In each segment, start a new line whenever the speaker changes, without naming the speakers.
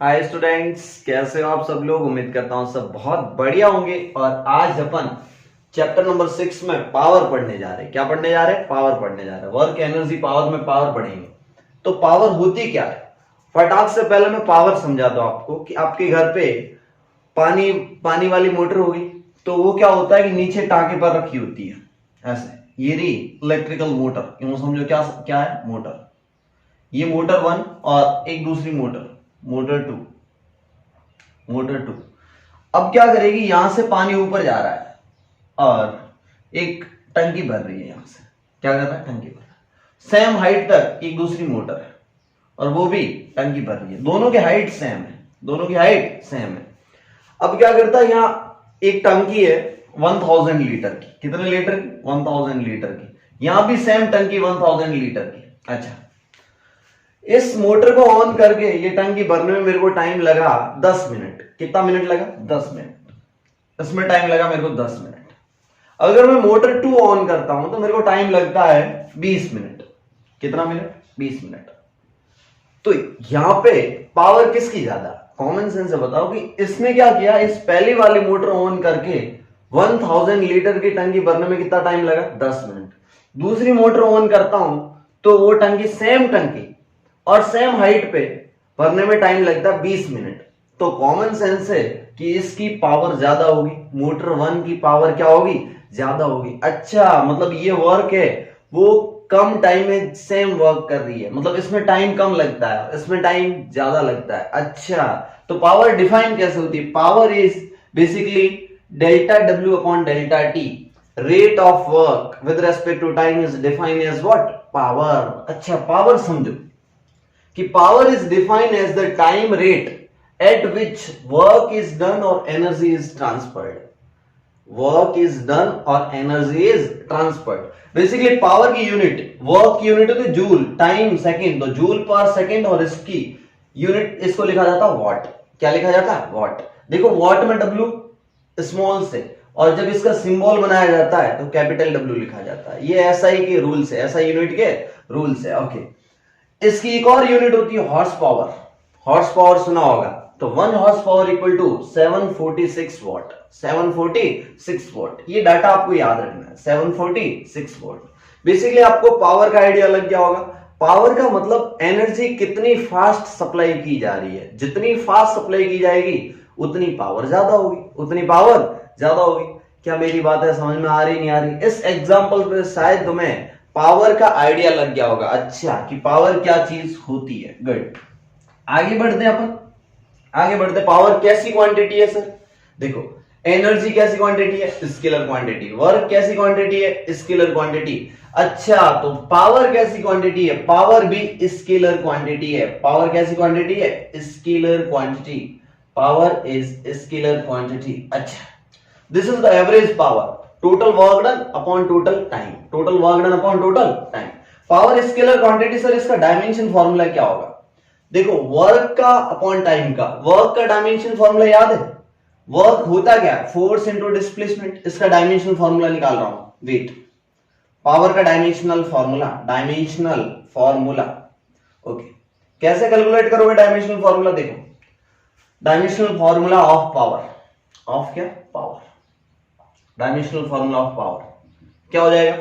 Hi students, कैसे हो आप सब लोग। उम्मीद करता हूँ सब बहुत बढ़िया होंगे। और आज अपन चैप्टर नंबर 6 में पावर पढ़ने जा रहे हैं। क्या पढ़ने जा रहे हैं? पावर पढ़ने जा रहे हैं। वर्क, एनर्जी, पावर में पावर पढ़ेंगे। तो पावर होती क्या है, फटाक से पहले मैं पावर समझा दूं आपको कि आपके घर पे पानी पानी वाली मोटर होगी तो वो क्या होता है कि नीचे टांके पर रखी होती है ऐसे। ये रही इलेक्ट्रिकल मोटर, यूं समझो क्या क्या है मोटर। ये मोटर 1 और एक दूसरी मोटर, मोटर 2। अब क्या करेगी, यहां से पानी ऊपर जा रहा है और एक टंकी भर रही है। यहां से क्या कर रहा है, टंकी भर रहा है। सेम हाइट तक एक दूसरी मोटर है और वो भी टंकी भर रही है। दोनों की हाइट सेम है, दोनों की हाइट सेम है। अब क्या करता है, यहां एक टंकी है 1000 लीटर की। कितने लीटर की? 1000 लीटर की। यहां भी सेम टंकी 1000 लीटर की। अच्छा, इस मोटर को ऑन करके ये टंकी भरने में मेरे को टाइम लगा 10 मिनट। कितना मिनट लगा? 10 मिनट। इसमें टाइम लगा मेरे को 10 मिनट। अगर मैं मोटर 2 ऑन करता हूं तो मेरे को टाइम लगता है 20 मिनट। कितना मिनट? 20 मिनट। तो यहां पे पावर किसकी ज्यादा? कॉमन सेंस से बताओ कि इसने क्या किया, इस पहली वाली मोटर ऑन करके 1000 लीटर की टंकी भरने में कितना टाइम लगा? 10 मिनट। दूसरी मोटर ऑन करता हूं तो वो टंकी, सेम टंकी और सेम हाइट पे भरने में टाइम लगता है 20 मिनट। तो कॉमन सेंस है कि इसकी पावर ज्यादा होगी। मोटर 1 की पावर क्या होगी? ज्यादा होगी। अच्छा, मतलब ये वर्क है वो कम टाइम में सेम वर्क कर रही है, मतलब इसमें टाइम कम लगता है, इसमें टाइम ज्यादा लगता है। अच्छा, तो पावर डिफाइन कैसे होती है? Power is basically delta W upon delta t. Rate of work with respect to time is defined as what? Power. अच्छा, पावर समझो कि power is defined as the time rate at which work is done और energy is transferred. Work is done और energy is transferred. Basically power की unit, work की unit होती है joule, time second, तो जूल पर सेकंड, और इसकी unit, इसको लिखा जाता है वॉट। क्या लिखा जाता है? वॉट। देखो वॉट में डब्ल्यू स्मॉल से, और जब इसका सिंबल बनाया जाता है तो कैपिटल डब्ल्यू लिखा जाता है। ये एसआई के रूल्स है, एसआई यूनिट के रूल्स है। ओके, इसकी एक और यूनिट होती है हॉर्स पावर। हॉर्स पावर सुना होगा, तो 1 horse power equal to 746 watt. 746 watt, ये डाटा आपको याद रखना है, 746 वॉट। बेसिकली आपको पावर का आइडिया लग गया होगा। पावर का मतलब एनर्जी कितनी फास्ट सप्लाई की जा रही है। जितनी फास्ट सप्लाई की जाएगी उतनी पावर ज्यादा होगी, उतनी पावर ज्यादा होगी। क्या मेरी बात है समझ में आ रही नहीं आ रही? इस एग्जांपल पे शायद तुम्हें पावर का आइडिया लग गया होगा। अच्छा, कि पावर क्या चीज होती है। गुड, आगे बढ़ते हैं अपन, आगे बढ़ते। पावर कैसी क्वांटिटी है सर? देखो, एनर्जी कैसी क्वांटिटी है? Scalar quantity. वर्क कैसी क्वांटिटी है? Scalar quantity. अच्छा, तो पावर कैसी क्वांटिटी है? पावर भी स्केलर क्वांटिटी है। पावर कैसी क्वांटिटी है? Scalar quantity. Power is scalar quantity. अच्छा, this is the average power, total work done upon total time. Total work done upon total time. Power scalar quantity sir, इसका dimension formula क्या होगा? देखो, work का upon time का, work का dimension formula याद है? वर्क होता क्या? Force into displacement. इसका डायमेंशन फॉर्मूला निकाल रहा हूं, वेट। पावर का dimensional formula, dimensional formula. Okay, कैसे कैलकुलेट करोगे डायमेंशनल फॉर्मूला? देखो, dimensional formula of power, of क्या? Power. Dimensional formula of power क्या हो जाएगा?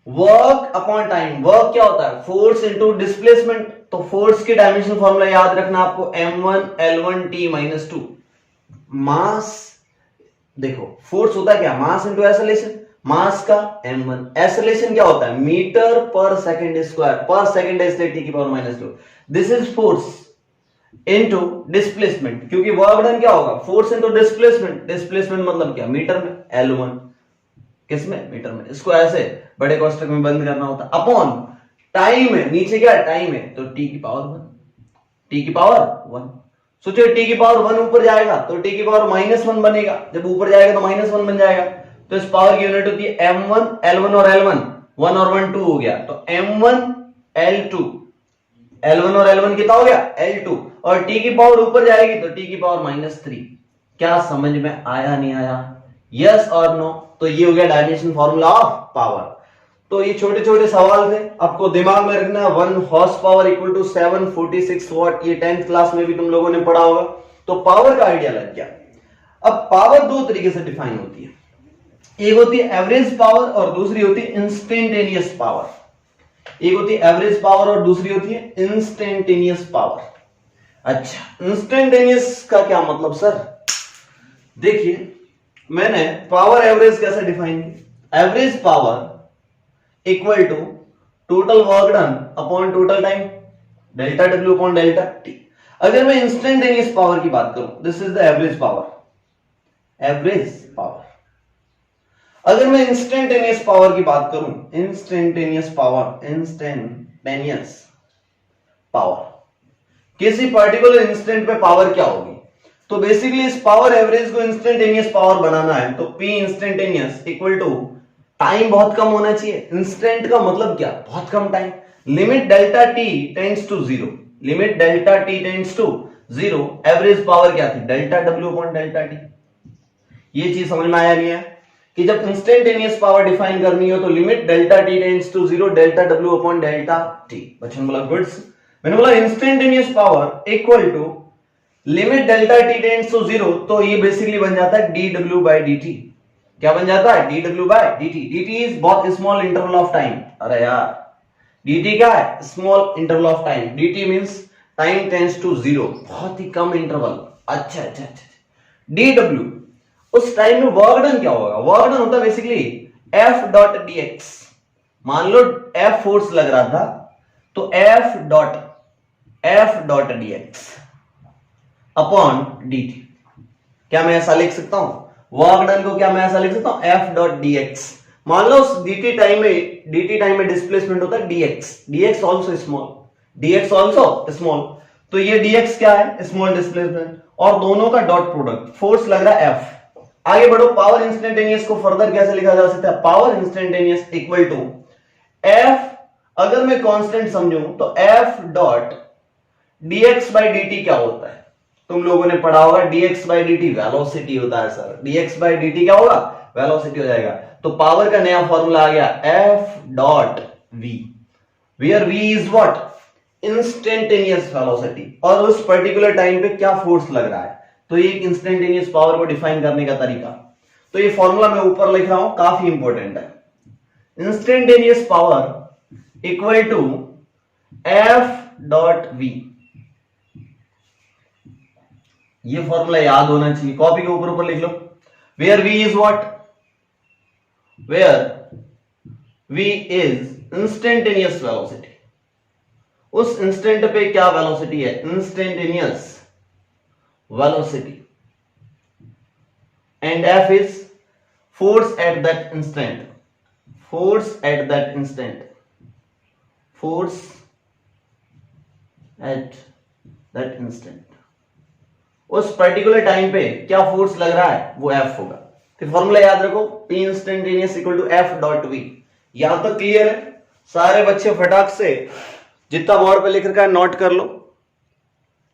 Work upon time. वर्क क्या होता है? Force into displacement. तो फोर्स की डायमेंशनल फॉर्मूला याद रखना आपको, m1L1T-2। मास, देखो फोर्स होता है क्या? Mass into acceleration. मास का m1, एक्सेलरेशन क्या होता है? मीटर पर सेकंड स्क्वायर, पर सेकंड है इसलिए T⁻²। This is force into displacement, क्योंकि वर्क डन क्या होगा? Force into displacement. डिस्प्लेसमेंट मतलब क्या? मीटर में। L1 किसमें? मीटर में। इसको ऐसे बड़े कोष्टक में बंद करना होता है। अपॉन टाइम है, नीचे क्या टाइम है, तो T⁻1। T⁻1। सोचो T⁻1 ऊपर जाएगा तो T⁻−1 बनेगा, जब ऊपर जाएगा तो -1 बन जाएगा। तो इस पावर की यूनिट होती है m1, L1 और L1, 1 और 1 2 हो गया, तो m1L2। L1 और L1 कितना हो गया? L2। और T की पावर ऊपर जाएगी तो T⁻3। क्या समझ में आया नहीं आया? यस और नो? तो ये हो गया डायमेंशन फॉर्मूला ऑफ पावर। तो ये छोटे छोटे सवाल थे, आपको दिमाग में रखना। 1 horse power equal to 746 watt, ये 10th क्लास में भी तुम लोगों ने पढ़ा होगा। तो पावर का आइडिया लग गया। अब पावर दो तरीके से डिफाइन होती है, एक होती है एवरेज पावर और दूसरी होती है इंस्टेंटेनियस पावर। एक होती है एवरेज पावर और दूसरी होती है इंस्टेंटेनियस पावर। अच्छा, इंस्टेंटेनियस का क्या मतलब सर? देखिए, मैंने पावर एवरेज कैसे डिफाइन की? Average power equal to total work done upon total time, delta W upon delta t. अगर मैं इंस्टेंटेनियस पावर की बात करूं, this is the average power, average power. अगर मैं इंस्टेंटेनियस पावर की बात करूं, इंस्टेंटेनियस पावर, इंस्टेंटेनियस पावर, किसी पर्टिकुलर इंस्टेंट पे पावर क्या होगी? तो बेसिकली इस पावर एवरेज को इंस्टेंटेनियस पावर बनाना है तो P instantaneous equal to time बहुत कम होना चाहिए। इंस्टेंट का मतलब क्या? बहुत कम time. Limit delta t tends to zero, limit delta t tends to zero. Average power क्या थी? Delta W upon delta t. ये चीज समझ में आया नहीं है कि जब इंस्टेंटेनियस पावर डिफाइन करनी हो तो limit delta t tends to zero, delta W upon delta t. बच्चों बोला गुड्स। मैंने बोला instantaneous power equal to limit delta t tends to zero, तो ये बेसिकली बन जाता है डी डब्ल्यू बाई डी टी। क्या बन जाता है? डी डब्ल्यू by d t. D t is बहुत स्मॉल इंटरवल ऑफ टाइम। अरे यार, डी टी क्या है? Small interval of time. D T means time tends to zero, बहुत ही कम इंटरवल। अच्छा अच्छा अच्छा। डी डब्ल्यू, उस टाइम में वर्क डन क्या होगा? वर्क डन होता है basically f dot d x. मान लो एफ फोर्स लग रहा था तो f dot d x upon d t. क्या मैं ऐसा लिख सकता हूं? वर्क डन को क्या मैं ऐसा लिख सकता हूं? F dot d x. मान लो उस dt टाइम में डिस्प्लेसमेंट होता है dx also small, dx also small. तो ये dx क्या है? स्मॉल डिस्प्लेसमेंट, और दोनों का डॉट प्रोडक्ट, फोर्स लग रहा है f। आगे बढ़ो, पावर इंस्टेंटेनियस को फर्दर कैसे लिखा जा सकता है? Power instantaneous equal to f, अगर मैं कांस्टेंट समझूं तो f dot dx by dt क्या होता है? तुम लोगों ने पढ़ा होगा dx बाई dt वेलोसिटी होता है सर। dx बाई dt क्या होगा? वेलोसिटी हो जाएगा। तो पावर का नया फॉर्मूला आ गया f dot v, where v is what? Instantaneous velocity, और उस पर्टिकुलर टाइम पे क्या फोर्स लग रहा है। तो ये इंस्टेंटेनियस पावर को डिफाइन करने का तरीका। तो ये फॉर्मूला मैं ऊपर लिख रहा हूं, काफी इंपॉर्टेंट है। Instantaneous power equal to f dot v। ये फॉर्मूला याद होना चाहिए, कॉपी के ऊपर ऊपर लिख लो। Where v is what? Where v is instantaneous velocity. उस इंस्टेंट पे क्या वेलोसिटी है? Instantaneous velocity. And f is force at that instant, force at that instant, force at that instant. उस पर्टिकुलर टाइम पे क्या फोर्स लग रहा है वो F होगा। तो फॉर्मूला याद रखो, P instantaneous equal to F dot V। यहां तक क्लियर है? सारे बच्चे फटाक से जितना बोर्ड पे लिख रखा है नोट कर लो।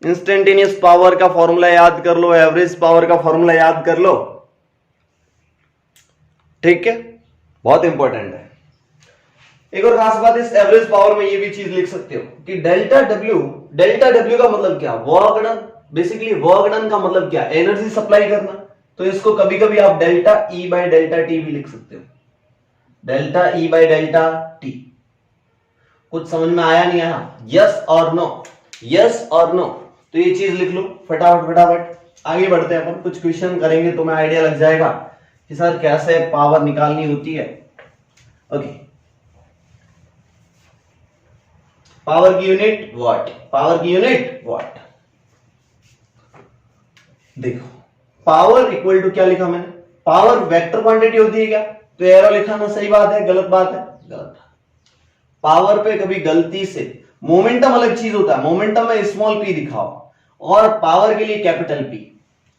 इंस्टेंटेनियस पावर का फॉर्मूला याद कर लो, एवरेज पावर का फॉर्मूला याद कर लो, ठीक है? बहुत इंपॉर्टेंट है। एक और खास बात, इस एवरेज पावर में ये भी चीज लिख सकते हो कि डेल्टा डब्ल्यू का मतलब क्या? Work done. Basically work done का मतलब क्या? एनर्जी सप्लाई करना। तो इसको कभी कभी आप delta E by delta T भी लिख सकते हो, delta E by delta T. कुछ समझ में आया नहीं आया? यस और नो, यस और नो। तो ये चीज लिख लो फटाफट फटाफट। आगे बढ़ते हैं, अपन कुछ क्वेश्चन करेंगे, तुम्हें आइडिया लग जाएगा कि सर कैसे पावर निकालनी होती है। ओके, पावर की यूनिट वॉट, पावर की यूनिट वॉट। देखो, पावर इक्वल टू क्या लिखा मैंने? पावर वेक्टर क्वांटिटी होती है क्या? तो एरो लिखा ना, सही बात है, गलत बात है? गलत। पावर पे कभी गलती से, मोमेंटम अलग चीज होता है, मोमेंटम में स्मॉल p दिखाओ और पावर के लिए कैपिटल P,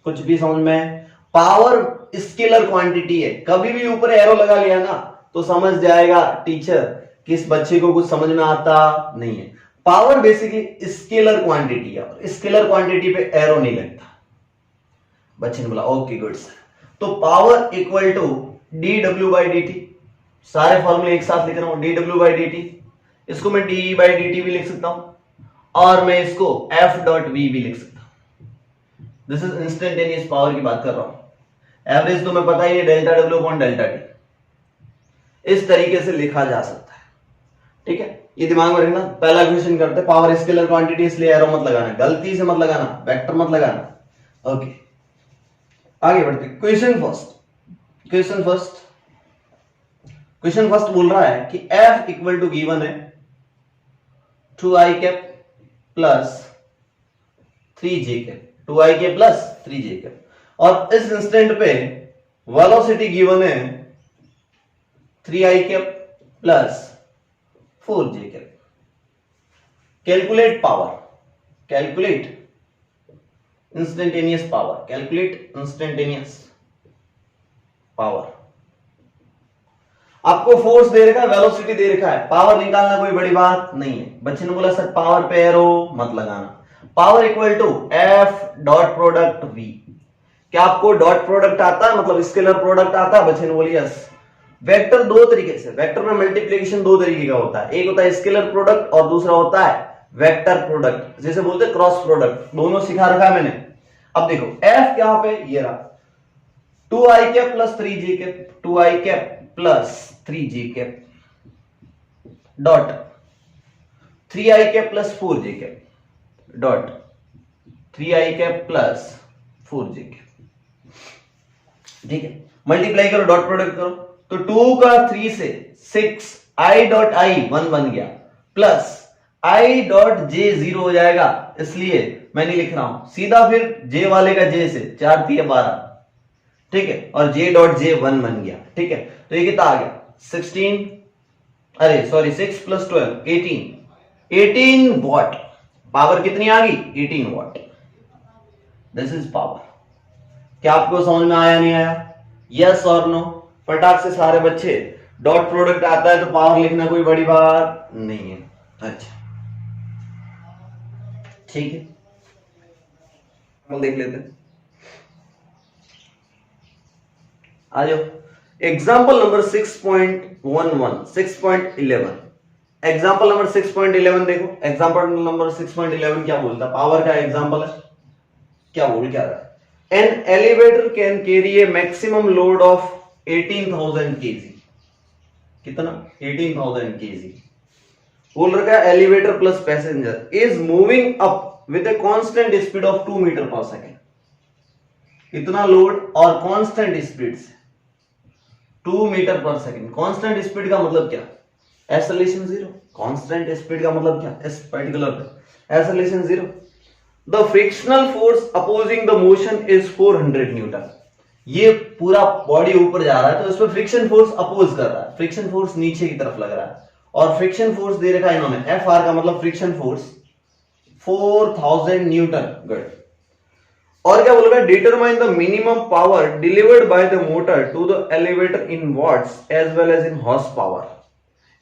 कुछ भी समझ में? पावर स्केलर क्वांटिटी है, कभी भी ऊपर एरो लगा लिया ना तो समझ जाएगा टीचर कि इस बच्चे को कुछ समझ में आता नहीं है। पावर बेसिकली स्केलर क्वांटिटी है, और स्केलर क्वांटिटी पे एरो नहीं लगता। बच्चे ने बोला ओके गुड सर। तो पावर इक्वल टू डी डब्ल्यू बाई डी टी। सारे फॉर्मूले एक साथ लिख रहा हूं, dw बाई dt, इसको मैं de बाई dt भी लिख सकता हूं और मैं इसको f डॉट v भी लिख सकता हूं। दिस इज इंस्टेंटेनियस पावर की बात कर रहा हूं। एवरेज तो मैं पता ही है delta w upon delta t, इस तरीके से लिखा जा सकता है। ठीक है, ये दिमाग में रखना। पहला क्वेश्चन करते हैं, पावर स्केलर क्वांटिटी, इसलिए एरो मत लगाना, गलती से मत लगाना, वेक्टर मत लगाना। ओके, आगे बढ़ते। क्वेश्चन फर्स्ट बोल रहा है कि F इक्वल टू गिवन है 2i cap plus 3j cap, 2i cap plus 3j cap, और इस इंस्टेंट पे वेलोसिटी गिवन है 3i cap plus 4j cap. Calculate power, calculate instantaneous power, calculate instantaneous power. आपको फोर्स दे रखा है, velocity दे रखा है, पावर निकालना कोई बड़ी बात नहीं है। बच्चे ने बोला सर पावर पे एरो मत लगाना, power equal to f dot product v. क्या आपको डॉट प्रोडक्ट आता है, मतलब स्केलर प्रोडक्ट आता है? बच्चे ने बोली यस। वेक्टर दो तरीके से, वेक्टर में मल्टीप्लिकेशन दो तरीके का होता है, एक होता है स्केलर प्रोडक्ट और दूसरा होता है वेक्टर प्रोडक्ट, जैसे बोलते हैं क्रॉस प्रोडक्ट। दोनों सिखा रखा है मैंने। अब देखो एफ यहां पे ये रहा 2i cap plus 3j cap, 2i cap plus 3j cap dot 3i cap plus 4j cap dot 3i cap plus 4j cap. ठीक है, मल्टीप्लाई करो, डॉट प्रोडक्ट करो, तो 2 का 3 से 6, i डॉट i 1 बन गया, प्लस i डॉट j 0 हो जाएगा, इसलिए मैं नहीं लिख रहा हूं सीधा, फिर j वाले का j से 4 3 12, ठीक है, और j डॉट j 1 बन गया। ठीक है, तो ये कितना आ गया 16, अरे सॉरी 6 प्लस 12 18 वॉट। पावर कितनी आ गई? 18 वॉट। This is power. क्या आपको समझ में आया, नहीं आया? यस और नो? फटाक से सारे बच्चे, डॉट प्रोडक्ट आता है तो पावर लिखना कोई बड़ी बात नहीं है। अच्छा ठीक है, देख लेते हैं, आ जाओ। एग्जाम्पल नंबर 6.11, 6.11, एग्जाम्पल नंबर 6.11 देखो। एग्जाम्पल नंबर 6.11 क्या बोलता है? पावर का एग्जाम्पल है। क्या बोल क्या रहा है? An elevator can carry a maximum load of 18,000 kg। कितना? 18,000 kg। बोल रखा है elevator plus passenger is moving up with a constant speed of 2 metre per second. इतना लोड और कांस्टेंट स्पीड से 2 metre per second. Constant speed का मतलब क्या? एक्सेलरेशन 0। कांस्टेंट स्पीड का मतलब क्या? इस पर्टिकुलर पे acceleration 0। The frictional force opposing the motion is 400 Newton. ये पूरा बॉडी ऊपर जा रहा है तो इस पर फ्रिक्शन फोर्स अपोज कर रहा है, फ्रिक्शन फोर्स नीचे की तरफ लग रहा है, और फ्रिक्शन फोर्स दे रखा है इन्होंने एफ आर का मतलब फ्रिक्शन फोर्स 4000 न्यूटन। गुड। और क्या बोल रहा है? Determine the minimum power delivered by the motor to the elevator in watts as well as in horse power.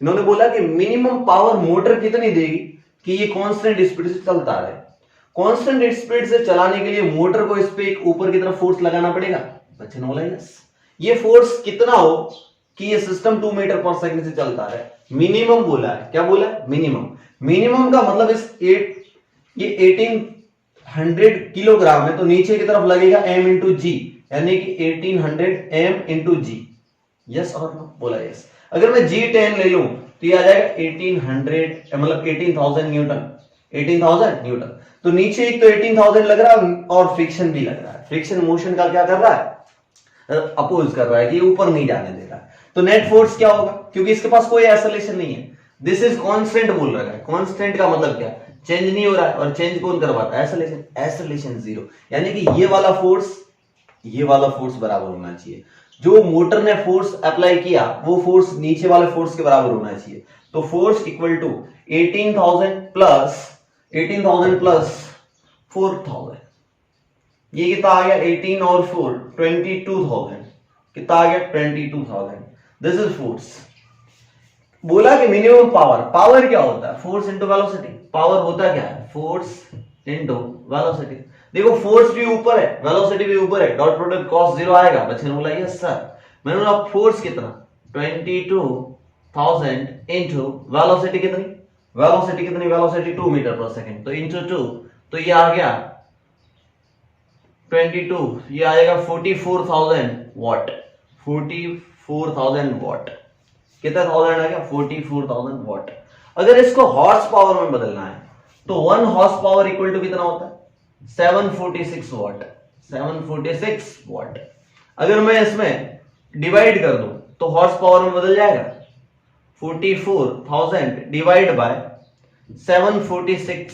इन्होंने बोला कि मिनिमम पावर मोटर कितनी देगी कि ये कांस्टेंट स्पीड से चलता रहे। कांस्टेंट स्पीड से चलाने के लिए मोटर को इस पे एक ऊपर की तरफ फोर्स लगाना पड़ेगा। बच्चे ने बोला यस। ये फोर्स कितना हो कि ये सिस्टम 2 मीटर पर सेकंड से चलता रहे? मिनिमम बोला है। क्या बोला है? मिनिमम। मिनिमम का मतलब ये 1800 किलोग्राम है तो नीचे की तरफ लगेगा m इंटू जी, यानी कि 1800 m इंटू जी। यस और नो? बोला यस। अगर मैं G10 ले लूं तो ये आ जाएगा 1800 मतलब 18,000 न्यूटन। 18,000 न्यूटन। तो नीचे एक तो 18,000 लग रहा है और फ्रिक्शन भी लग रहा है। फ्रिक्शन मोशन का क्या कर रहा है? अपोज कर रहा है कि ऊपर नहीं जाने दे रहा है। तो नेट फोर्स क्या होगा? क्योंकि इसके पास कोई एक्सेलरेशन नहीं है, दिस इज कांस्टेंट बोल रहा है। कांस्टेंट का मतलब क्या? चेंज नहीं हो रहा है, और चेंज कौन करवाता है? एक्सेलरेशन। एक्सेलरेशन 0, यानी कि ये वाला फोर्स बराबर होना चाहिए। जो मोटर ने फोर्स अप्लाई किया वो फोर्स नीचे वाले फोर्स के बराबर होना चाहिए। तो फोर्स इक्वल टू 18,000 प्लस 4,000। ये कितना आ गया? 18 और 4 22,000। कितना आ गया? 22,000। This is force. बोला कि मिनिमम पावर क्या होता है? Force into velocity. पावर होता क्या है? Force into velocity. देखो फोर्स भी ऊपर है, वेलोसिटी भी ऊपर है, डॉट प्रोडक्ट कॉस 0 आएगा। बच्चे ने बोला यस सर। मैंने बोला फोर्स कितना? 22,000 इंटू वेलोसिटी कितनी, वेलोसिटी 2 मीटर पर सेकेंड, तो इंटू 2, तो ये आ गया 22, ये आएगा 44,000 वॉट, 44,000 वॉट। कितना थाउजेंड आ गया, 44,000 वॉट। अगर इसको हॉर्स पावर में बदलना है तो 1 हॉर्स पावर इक्वल टू कितना होता है, 746 वॉट, 746 वॉट। अगर मैं इसमें डिवाइड कर दूं तो हॉर्स पावर में बदल जाएगा, 44,000 डिवाइड बाय 746,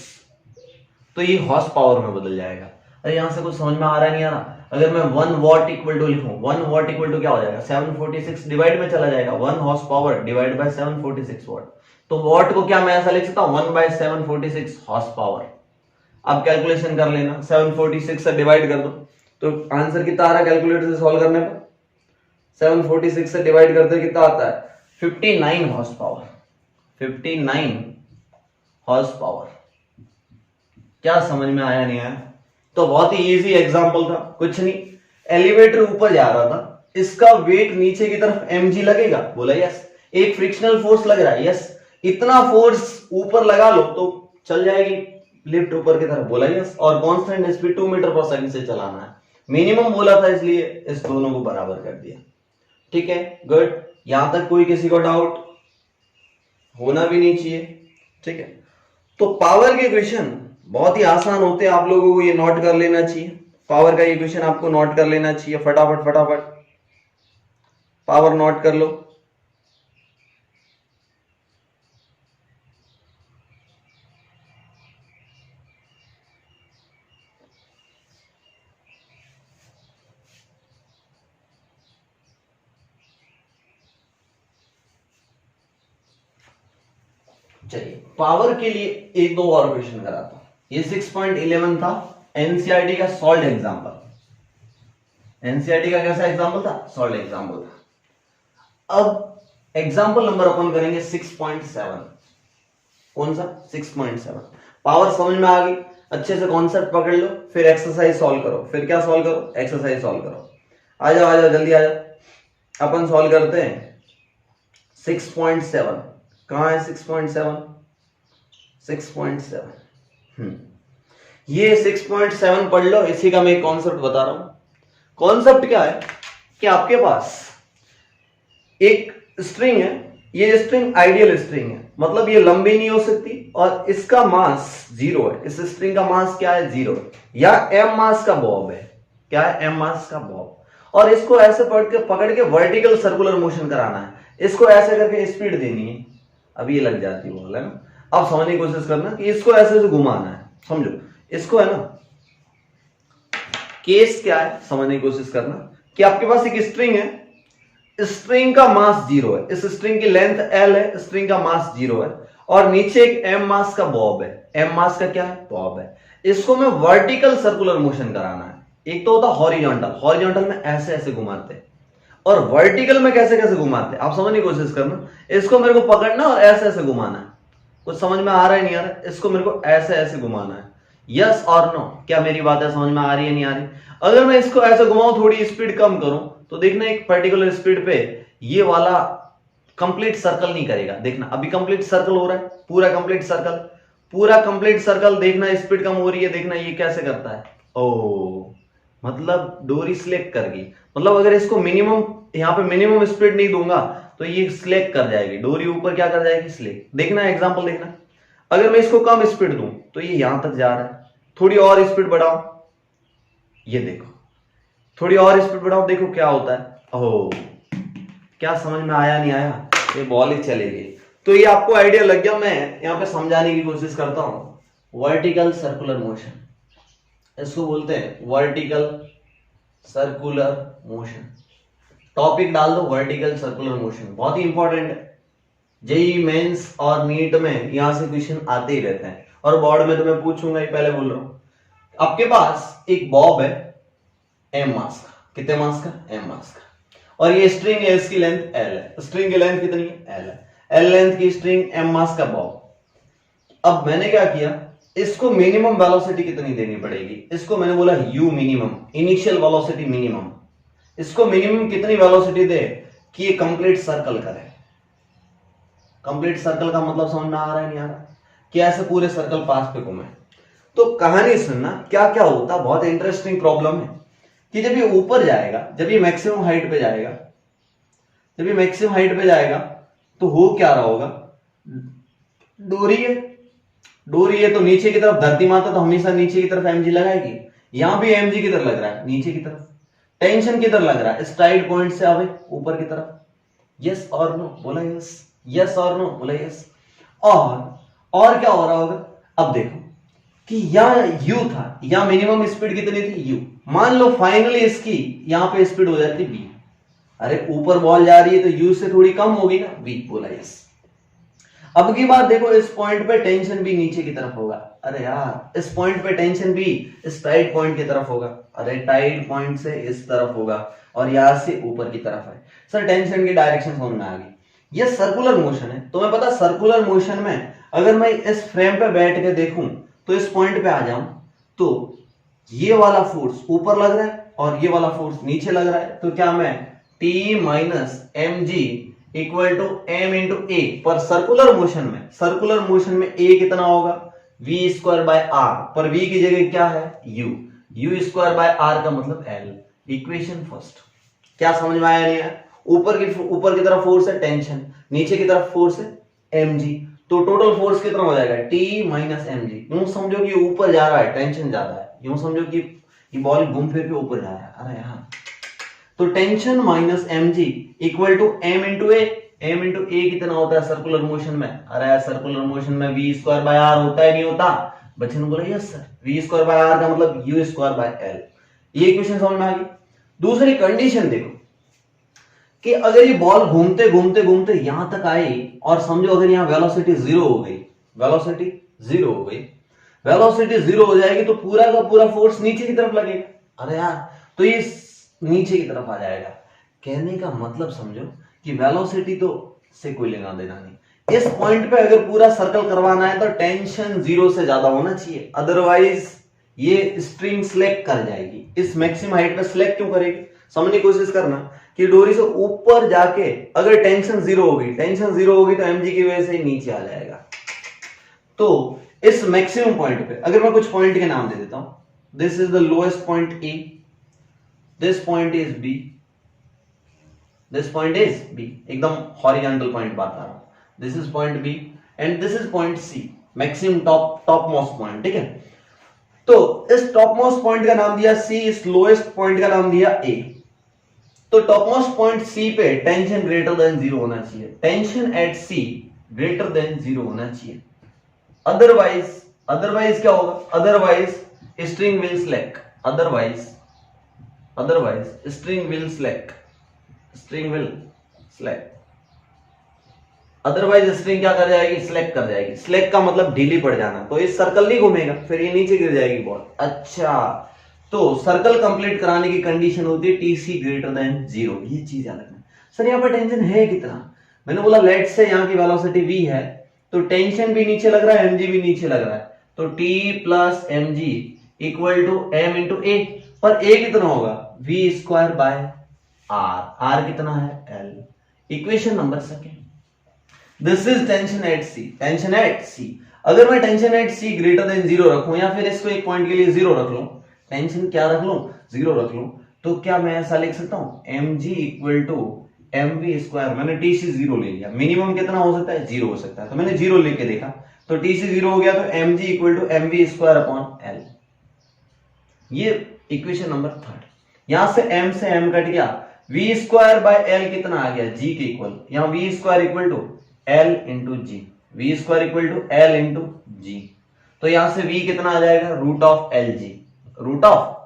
तो ये हॉर्स पावर में बदल जाएगा। अरे यहां से कुछ समझ में आ रहा है, नहीं आ रहा? अगर मैं 1 वॉट इक्वल टू लिखूं, 1 वॉट इक्वल टू क्या हो जाएगा, 746 डिवाइड में चला जाएगा, 1 horse power divide by 746 what. तो वॉट को क्या मैं ऐसा लिख सकता हूं, 1 बाय 746 हॉर्स पावर। अब कैलकुलेशन कर लेना, 746 से डिवाइड कर दो तो आंसर कितना आ रहा है कैलकुलेटर से सॉल्व करने पर, 746 से डिवाइड करते कितना आता है, 59 हॉर्स पावर, 59 हॉर्स पावर। क्या समझ में आया, नहीं आया? तो बहुत ही इजी एग्जांपल था, कुछ नहीं, एलिवेटर ऊपर जा रहा था, इसका वेट नीचे की तरफ mg लगेगा, बोला यस। एक फ्रिक्शनल फोर्स लग रहा है, यस। इतना फोर्स ऊपर लगा लो तो चल जाएगी लिफ्ट ऊपर की तरफ, बोला यस। और कांस्टेंट स्पीड 2 मीटर पर सेकंड से चलाना है, मिनिमम बोला था, इसलिए इस दोनों को बराबर कर दिया। ठीक है, गुड। यहां तक कोई किसी को डाउट होना भी नहीं चाहिए, ठीक है। तो पावर के इक्वेशन बहुत ही आसान होते हैं, आप लोगों को ये नोट कर लेना चाहिए। पावर का इक्वेशन आपको नोट कर लेना चाहिए, फटाफट फटाफट पावर नोट कर लो। चलिए पावर के लिए एक दो और क्वेश्चन कराता हूं। ये 6.11 था एनसीईआरटी का सॉल्व एग्जांपल। एनसीईआरटी का कैसा एग्जांपल था, सॉल्व एग्जांपल था। अब एग्जांपल नंबर अपन करेंगे 6.7। कौन सा, 6.7। पावर समझ में आ गई, अच्छे से कॉन्सेप्ट पकड़ लो, फिर एक्सरसाइज सॉल्व करो। फिर क्या सॉल्व करो, एक्सरसाइज सॉल्व करो। आ जाओ जल्दी आ जाओ। अपन सॉल्व करते हैं 6.7। कहां है 6.7, 6.7। ये 6.7 पढ़ लो, इसी का मैं एक कॉन्सेप्ट बता रहा हूं। कॉन्सेप्ट क्या है कि आपके पास एक स्ट्रिंग है, ये स्ट्रिंग आइडियल स्ट्रिंग है, मतलब ये लंबी नहीं हो सकती, और इसका मास 0 है। इस स्ट्रिंग का मास क्या है, 0 है, या m मास का बॉब है। क्या है, m मास का बॉब। और इसको ऐसे पकड़ के वर्टिकल सर्कुलर मोशन कराना है, इसको ऐसे करके स्पीड देनी है। अब ये लग जाती है ना। अब समझने की कोशिश करना कि इसको ऐसे से घुमाना है, समझो इसको, है ना। केस क्या है, समझने की कोशिश करना कि आपके पास एक स्ट्रिंग है, स्ट्रिंग का मास 0 है, इस स्ट्रिंग की लेंथ L है, स्ट्रिंग का मास 0 है, और नीचे एक m मास का बॉब है। m मास का क्या है, बॉब है। इसको मैं वर्टिकल सर्कुलर मोशन कराना है। एक तो होता हॉरिजॉन्टल, हॉरिजॉन्टल में ऐसे ऐसे घुमाते हैं, और वर्टिकल में कैसे कैसे घुमाते हैं, आप समझने की कोशिश करना। इसको मेरे को पकड़ना और ऐसे ऐसे घुमाना है। कुछ समझ में आ रहा है, नहीं आ रहा है? इसको मेरे को ऐसे ऐसे घुमाना है, यस और नो। क्या मेरी बातें समझ में आ रही है, नहीं आ रही? अगर मैं इसको ऐसे घुमाऊं, थोड़ी स्पीड कम करूं, तो देखना एक पर्टिकुलर स्पीड पे ये वाला कंप्लीट सर्कल नहीं करेगा। देखना अभी कंप्लीट सर्कल हो रहा है, पूरा कंप्लीट सर्कल, पूरा कंप्लीट सर्कल। देखना स्पीड कम हो रही है, देखना ये कैसे करता है। ओ, मतलब डोरी स्लेक कर गई। मतलब अगर इसको मिनिमम, यहाँ पे मिनिमम स्पीड नहीं दूंगा तो ये स्लेक कर जाएगी, डोरी ऊपर क्या कर जाएगी, स्लेक। देखना एग्जांपल देखना, अगर मैं इसको कम स्पीड दूं तो ये यहां तक जा रहा है, थोड़ी और स्पीड बढ़ाओ, ये देखो, थोड़ी और स्पीड बढ़ाओ, देखो क्या होता है। ओह, क्या समझ में आया, नहीं आया? ये बॉल ही चली गई। तो ये आपको आइडिया लग गया। मैं यहां पे समझाने की कोशिश करता हूं। वर्टिकल सर्कुलर मोशन, इसको बोलते हैं वर्टिकल सर्कुलर मोशन। टॉपिक डाल दो वर्टिकल सर्कुलर मोशन, बहुत ही इंपॉर्टेंट है। जेईई मेंस और नीट में यहां से क्वेश्चन आते ही रहते हैं, और बोर्ड में तो मैं पूछूंगा ही, पहले बोल रहा हूं। आपके पास एक बॉब है m मास का, कितने मास का, m मास का, और ये स्ट्रिंग है, इसकी लेंथ l है। स्ट्रिंग की लेंथ कितनी है, l है। l लेंथ की स्ट्रिंग, m मास का बॉब। अब मैंने क्या किया, इसको मिनिमम वेलोसिटी कितनी देनी पड़ेगी, इसको मैंने बोला u minimum, initial velocity minimum. इसको मिनिमम कितनी वेलोसिटी दे कि ये कंप्लीट सर्कल करे। कंप्लीट सर्कल का मतलब समझ में आ रहा है नहीं आ रहा, कि ऐसे पूरे सर्कल पास पे घूमे। तो कहानी सुनना क्या क्या होता, बहुत इंटरेस्टिंग प्रॉब्लम है कि जब ये ऊपर जाएगा, जब ये मैक्सिमम हाइट पे जाएगा, जब ये मैक्सिमम हाइट पे जाएगा तो हो क्या रहा होगा, डोरी है, डोरी है तो नीचे की तरफ धरती माता तो हमेशा नीचे की तरफ mg लगाएगी, यहां भी mg किधर लग रहा है, नीचे की तरफ। टेंशन किधर लग रहा है, स्ट्राइड पॉइंट से आवे ऊपर की तरफ। यस और नो, बोला यस, यस और नो, बोला यस। और क्या हो रहा होगा, अब देखो कि यहाँ u था, यहाँ मिनिमम स्पीड कितनी थी u, मान लो फाइनली इसकी यहाँ पे स्पीड हो जाती v। अरे ऊपर बॉल जा रही है तो u से थोड़ी कम होगी ना, v, बोला यस। अब की बात देखो, इस पॉइंट पे टेंशन भी नीचे की तरफ होगा। अरे यार इस पॉइंट पे टेंशन भी इस टाइड पॉइंट की तरफ होगा। अरे टाइड पॉइंट से इस तरफ होगा और यहां से ऊपर की तरफ है। सर टेंशन की डायरेक्शन समझ में आ गई। ये सर्कुलर मोशन है, तुम्हें पता सर्कुलर मोशन में अगर मैं इस फ्रेम पे बैठ के देखूं तो इस पॉइंट पे आ जाऊं तो ये वाला फोर्स ऊपर लग रहा है और ये वाला फोर्स नीचे लग रहा है, तो क्या मैं T minus mg equal to m into a, पर सर्कुलर मोशन में a कितना होगा, v स्क्वायर बाय r, पर v की जगह क्या है u स्क्वायर बाय r का मतलब l। इक्वेशन फर्स्ट, क्या समझ में आया नहीं आया? ऊपर की तरफ फोर्स है टेंशन, नीचे की तरफ फोर्स है mg, तो टोटल फोर्स कितना हो जाएगा T माइनस mg। यूं समझो कि ऊपर जा रहा है, टेंशन ज्यादा है, यूं समझो कि ये बॉल घूम फिर के ऊपर जा रहा है। अरे यहाँ तो tension minus mg equal to m into a, m into a कितना होता है सर्कुलर मोशन में? अरे सर्कुलर मोशन में v स्क्वायर बाय r होता है नहीं होता? बच्चे ने बोला yes sir, v square by r का मतलब u स्क्वायर बाय l। ये इक्वेशन समझ में आ गई। दूसरी कंडीशन देखो कि अगर ये बॉल घूमते घूमते घूमते यहां तक आई और समझो अगर यहाँ वेलोसिटी जीरो हो गई, वेलोसिटी जीरो हो गई, वेलोसिटी जीरो हो जाएगी तो पूरा का पूरा फोर्स नीचे की तरफ लगेगा। अरे यार तो ये नीचे की तरफ आ जाएगा। कहने का मतलब समझो कि वेलोसिटी तो से कोई लेना देना नहीं। इस पॉइंट पे अगर पूरा सर्कल करवाना है तो टेंशन जीरो से ज्यादा होना चाहिए, अदरवाइज ये स्ट्रिंग स्लेक कर जाएगी। इस मैक्सिमम हाइट पे स्लेक क्यों करेगी? समझने की कोशिश करना कि डोरी से ऊपर जाके अगर टेंशन जीरो होगी, तो mg की वजह से नीचे आ जाएगा। तो इस मैक्सिमम पॉइंट पे अगर मैं कुछ पॉइंट के नाम दे देता हूं, this is the lowest point A, this point is B, this point is B, एकदम हॉरिजॉन्टल पॉइंट बात आ रहा हूं। this is point B and this is point C, maximum top most point. ठीक है, तो इस टॉप मोस्ट पॉइंट का नाम दिया C, इस लोएस्ट पॉइंट का नाम दिया A। तो टॉप मोस्ट पॉइंट C पे टेंशन ग्रेटर देन जीरो होना चाहिए, tension eight C greater than zero होना चाहिए। अदरवाइज क्या होगा? Otherwise string will slack, otherwise string will slack, otherwise string क्या कर जाएगी? स्लैक कर जाएगी। स्लैक का मतलब ढीली पड़ जाना, तो इस सर्कल नहीं घूमेगा, फिर ये नीचे गिर जाएगी बॉल। अच्छा, तो सर्कल कंप्लीट कराने की कंडीशन होती है TC ग्रेटर देन जीरो। ये चीज याद रखना। सर यहाँ पर टेंशन है कितना? मैंने बोला लेट से यहाँ की वेलोसिटी v है, तो टेंशन भी नीचे लग रहा है, mg भी नीचे लग रहा है, तो T plus mg equal to m into a, पर a कितना होगा? v स्क्वायर बाय r कितना है? l। Equation number second, this is tension eight c। अगर मैं tension eight c greater than zero रखूं या फिर इसको एक पॉइंट के लिए जीरो रख लूं, टेंशन क्या रख लूं? जीरो रख लूं, तो क्या मैं ऐसा लिख सकता हूं mg equal to mv square. मैंने TC जीरो ले लिया, मिनिमम कितना हो सकता है? जीरो हो सकता है, तो मैंने जीरो लेके देखा तो TC जीरो हो गया, तो mg equal to mv square upon l। ये इक्वेशन नंबर थर्ड। यहां से m से m कट गया, v स्क्वायर बाय l कितना आ गया? g के इक्वल। यहां v square equal to l into g, v square equal to l into g, तो यहां से v कितना आ जाएगा? Root of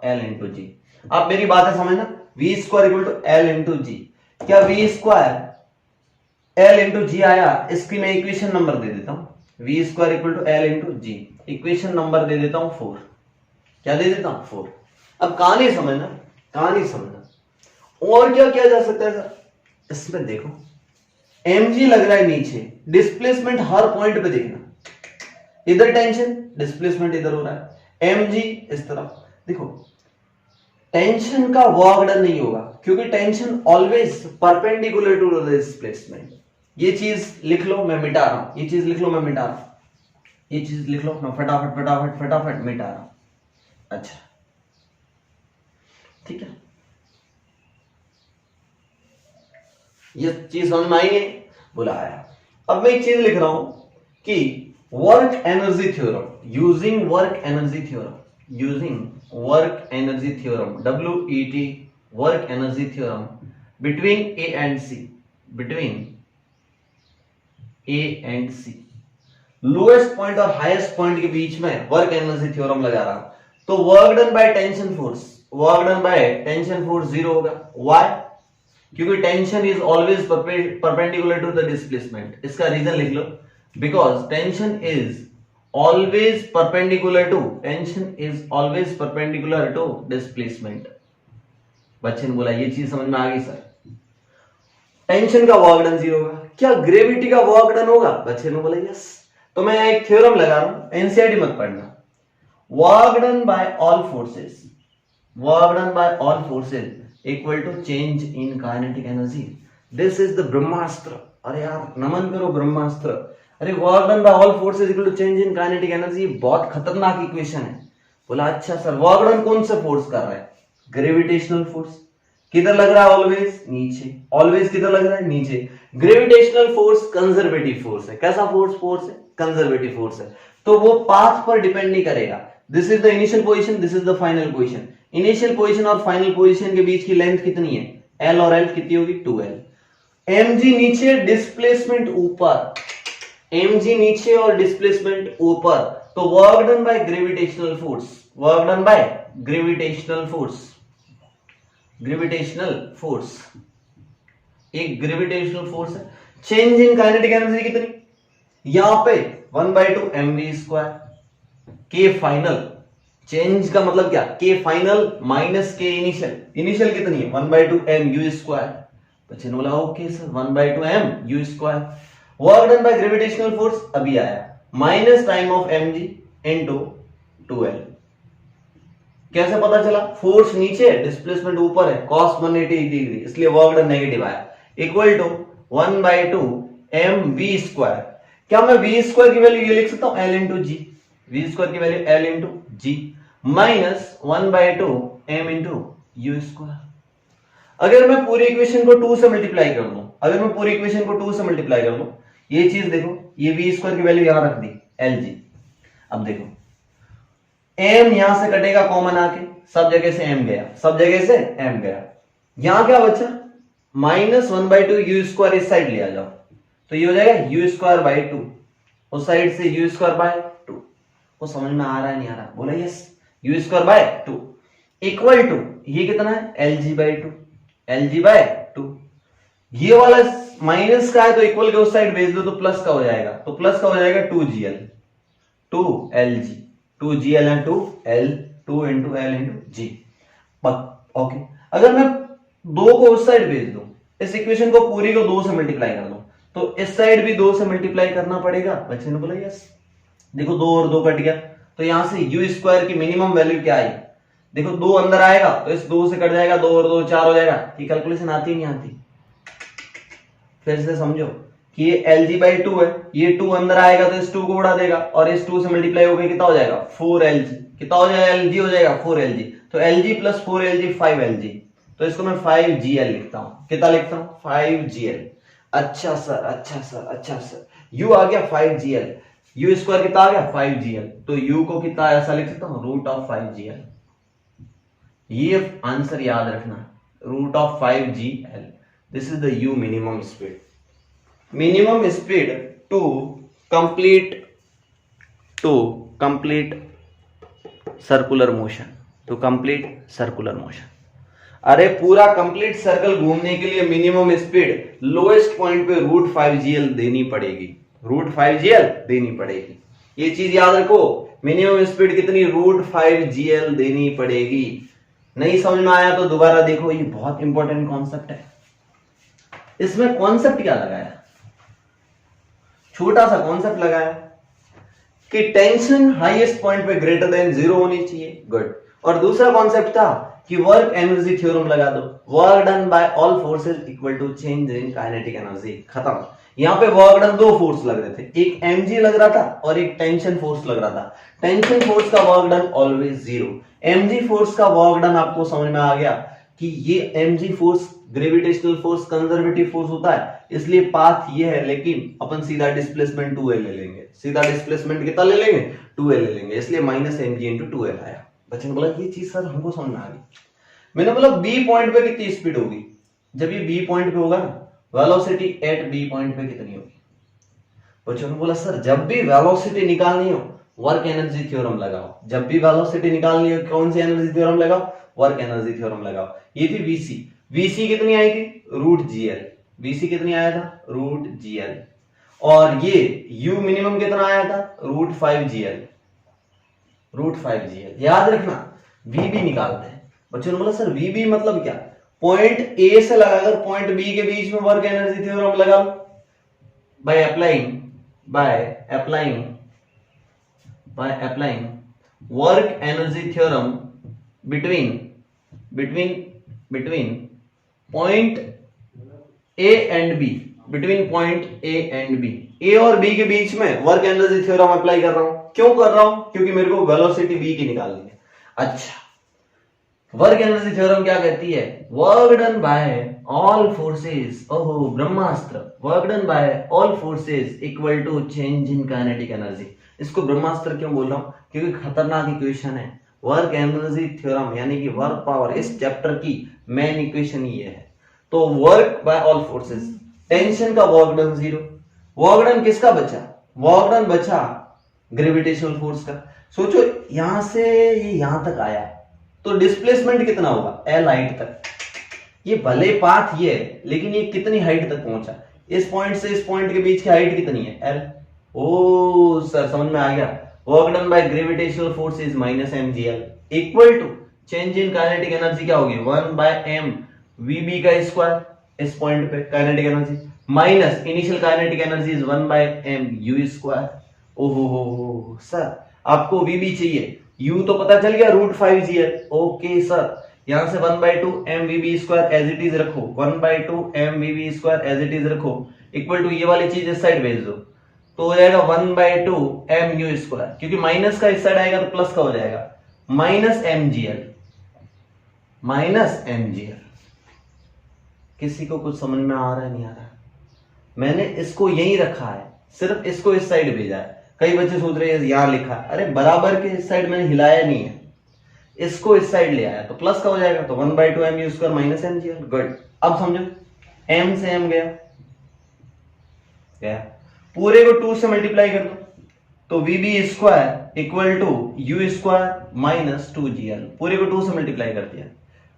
l into g. आप मेरी बातें समझना, v square equal to l into g. क्या v square l into g आया? इसकी मैं इक्वेशन नंबर दे देता हूं, v square equal to l into g, equation number दे देता हूं 4। क्या दे देता हूं? 4। अब कहानी समझना, और क्या किया जा सकता है सर? इसमें देखो mg लग रहा है नीचे, डिस्प्लेसमेंट हर पॉइंट पे देखना, इधर टेंशन, डिस्प्लेसमेंट इधर हो रहा है, mg इस तरफ। देखो टेंशन का वर्क डन नहीं होगा क्योंकि tension always perpendicular to the displacement. ये चीज लिख लो, मैं मिटा रहा हूं, ये चीज लिख लो, मैं मिटा रहा हूं, ये चीज लिख लो, मैं फटाफट फटाफट फटाफट मिटा रहा हूं। अच्छा ठीक है, ये चीज समझ में आई है? बुलाया। अब मैं एक चीज लिख रहा हूं कि work energy theorem, using work energy theorem, using work energy theorem, WET work energy theorem between A and C, between A and C, lowest point और हाईएस्ट पॉइंट के बीच में वर्क एनर्जी थ्योरम लगा रहा हूं तो work done by tension force, work done by tension force zero होगा। Why? क्योंकि tension is always perpendicular to the displacement. इसका रीजन लिख लो, because tension is always perpendicular to, tension is always perpendicular to displacement. बच्चे ने बोला ये चीज समझ में आ गई सर, टेंशन का वर्क डन जीरो होगा। क्या ग्रेविटी का वर्क डन होगा? बच्चे ने बोला यस। तो मैं एक थ्योरम लगा रहा हूं, एनसीईआरटी मत पढ़ना। Work done by all forces, work done by all forces equal to change in kinetic energy. This is the Brahmastra. अरे यार नमन करो ब्रह्मास्त्र। अरे work done by all forces equal to change in kinetic energy, बहुत खतरनाक equation है। बोला अच्छा sir, work done कौन सा फोर्स कर रहा है? Gravitational force. किधर लग रहा है? ऑलवेज नीचे। ऑलवेज किधर लग रहा है? नीचे। ग्रेविटेशनल फोर्स कंजर्वेटिव फोर्स है। कैसा फोर्स? फोर्स है कंजर्वेटिव फोर्स है, तो वो पाथ पर डिपेंड नहीं करेगा। This is the initial position, this is the final position. Initial position और फाइनल पोजीशन के बीच की लेंथ कितनी है? L और L कितनी होगी? 2L। mg नीचे, डिस्प्लेसमेंट ऊपर। mg नीचे और डिस्प्लेसमेंट ऊपर, तो work done by gravitational force, work done by gravitational force, gravitational force, एक ग्रेविटेशनल फोर्स है। चेंज इन काइनेटिक एनर्जी कितनी? यहां पे 1/2 mv², k फाइनल। चेंज का मतलब क्या? k final minus k initial. Initial कितनी है? 1/2 mu²। बच्चे ने बोला okay sir 1/2 mu²। Work done by gravitational force अभी आया, minus time of mg into 2L। कैसे पता चला? फोर्स नीचे, डिस्प्लेसमेंट ऊपर है, cos 180 डिग्री, इसलिए वर्क डन नेगेटिव आया। Equal to 1/2 mv²। क्या मैं v² की वैल्यू ये लिख सकता हूं? L इंटू जी। v² की वैल्यू L इंटू जी माइनस 1/2 m इंटू u²। अगर मैं पूरी इक्वेशन को 2 से मल्टीप्लाई कर दूं, अगर मैं पूरी इक्वेशन को 2 से मल्टीप्लाई कर दूं, ये चीज देखो, ये v² की वैल्यू यहां रख दी Lg। अब देखो m यहां से कटेगा कॉमन आके, सब जगह से m गया, सब जगह से m गया। यहां क्या बचा? माइनस 1/2 u² इस साइड ले आ जाओ, तो ये हो जाएगा u²/2, उस साइड से u²/2। वो समझ में आ रहा है नहीं आ रहा? बोला यस। u²/2 इक्वल टू ये कितना है? Lg/2, Lg/2। ये वाला माइनस का है तो इक्वल के उस साइड भेज दो तो प्लस का हो जाएगा, तो प्लस का हो जाएगा 2gl, 2lg, 2gl and 2l, 2 into l into g. Okay, अगर मैं 2 को उस साइड भेज दूं, इस इक्वेशन को पूरी को 2 से मल्टीप्लाई कर दूं, तो इस साइड भी 2 से मल्टीप्लाई करना पड़ेगा। बच्चे ने बोला यस। देखो 2 और 2 कट गया, तो यहां से u² की मिनिमम वैल्यू क्या आई? देखो 2 अंदर आएगा तो इस 2 से कट जाएगा, 2 और 2 4 हो जाएगा। ये कैलकुलेशन आती नहीं आती? फिर से समझो कि ये Lg/2 है, ये 2 अंदर आएगा तो इस 2 को उड़ा देगा और इस 2 से मल्टीप्लाई होकर कितना हो जाएगा? 4Lg। कितना हो जाएगा? Lg हो जाएगा 4Lg, तो Lg प्लस 4Lg 5Lg, तो इसको मैं 5gl लिखता हूं। कितना लिखता हूं? 5gl। अच्छा सर, अच्छा सर, अच्छा सर, u आ गया 5gl, u² कितना आ गया? 5gl, तो u को कितना ऐसा लिख सकता हूं? √5gl। ये आंसर याद रखना, √5gl। This is the u minimum speed, minimum speed to complete circular motion, to complete circular motion. अरे पूरा कंप्लीट सर्कल घूमने के लिए मिनिमम स्पीड लोएस्ट पॉइंट पे √5gl देनी पड़ेगी, √5gl देनी पड़ेगी। ये चीज याद रखो, मिनिमम स्पीड कितनी? √5gl देनी पड़ेगी। नहीं समझ में आया तो दोबारा देखो, ये बहुत इंपॉर्टेंट कॉन्सेप्ट है। इसमें कॉन्सेप्ट क्या लगाया? छोटा सा कॉन्सेप्ट लगाया कि टेंशन हाईएस्ट पॉइंट पे ग्रेटर देन 0 होनी चाहिए। गुड। और दूसरा कॉन्सेप्ट था कि वर्क एनर्जी थ्योरम लगा दो, work done by all forces equal to change in kinetic energy, खत्म। यहाँ पे वर्क डन दो फोर्स लग रहे थे, एक mg लग रहा था और एक टेंशन फोर्स लग रहा था। टेंशन फोर्स का work done always zero, mg force का वर्क डन आपको समझ में आ गया कि ये mg force gravitational force conservative force होता है, इसलिए पाथ ये है, लेकिन अपन सीधा डिस्प्लेसमेंट 2l ले लेंगे, सीधा डिस्प्लेसमेंट कितना ले लेंगे 2l ले लेंगे, इसलिए माइनस mg इंटू 2l आया। बच्चों ने बोला ये चीज सर हमको समझ में आ गई। मैंने बोला बी पॉइंट पे कितनी स्पीड होगी, जब ये बी पॉइंट पे होगा ना वेलोसिटी एट बी पॉइंट पे कितनी होगी। बच्चों ने बोला सर जब भी वेलोसिटी निकालनी हो वर्क एनर्जी थ्योरम लगाओ, जब भी वेलोसिटी निकालनी हो कौन सी एनर्जी थ्योरम लगाओ, वर्क एनर्जी थ्योरम लगाओ। ये थी वीसी, वीसी कितनी आई थी रूट जीएल, वीसी कितनी आया था रूट जीएल, और ये यू मिनिमम कितना आया था रूट 5gl, रूट 5gl। याद रखना वीबी निकालते हैं। बच्चों ने बोला सर वीबी मतलब क्या, पॉइंट ए से लगाकर पॉइंट बी के बीच में वर्क एनर्जी थ्योरम लगा लो by applying work energy theorem between point A and B, between point A and B, A और बी के बीच में वर्क एनर्जी थ्योरम अप्लाई कर रहा हूं। क्यों कर रहा हूं, क्योंकि मेरे को वेलोसिटी बी की निकालनी है। अच्छा, वर्क एनर्जी थ्योरम क्या कहती है, work done by all forces, ओहो ब्रह्मास्त्र, work done by all forces equal to change in kinetic energy. इसको ब्रह्मास्त्र क्यों बोल रहा हूं, क्योंकि खतरनाक इक्वेशन है। वर्क एनर्जी थ्योरम यानी कि वर्क पावर, इस चैप्टर की मेन इक्वेशन ये है। तो work by all forces, tension का work done zero, work done किसका बचा, वर्क डन बचा ग्रेविटेशनल फोर्स का। सोचो यहां से ये यहां तक आया तो डिस्प्लेसमेंट कितना होगा एल हाइट तक, ये भले पाथ ये है लेकिन ये कितनी हाइट तक पहुंचा, इस पॉइंट से इस पॉइंट के बीच की हाइट कितनी है एल। ओ सर समझ में आ गया, work done by gravitational force is minus mgl equal to change in kinetic energy क्या होगी 1/m vb का स्क्वायर, इस पॉइंट पे kinetic energy minus initial kinetic energy is 1/m u square. ओहो सर आपको vb चाहिए, u तो पता चल गया रूट 5gl। ओके सर यहां से 1/2 mvb square as it is रखो, 1/2 mvb square as it is रखो, इक्वल टू ये वाली चीज इस साइड भेज दो तो हो जाएगा 1/2 mu स्क्वायर, क्योंकि माइनस का इस साइड आएगा तो प्लस का हो जाएगा माइनस mgl। किसी को कुछ समझ में आ रहा है नहीं आ रहा, मैंने इसको यही रखा है, सिर्फ इसको इस साइड भेजा है। कई बच्चे सोच रहे हैं यहां लिखा है, अरे बराबर के इस साइड मैंने हिलाया नहीं है, इसको इस साइड ले आया तो प्लस का हो जाएगा, तो 1/2 mu square minus mgl। Good, अब समझो m से m गया, पूरे को 2 से मल्टीप्लाई कर दो तो vb square equal to u square minus 2gl, पूरे को 2 से मल्टीप्लाई कर दिया।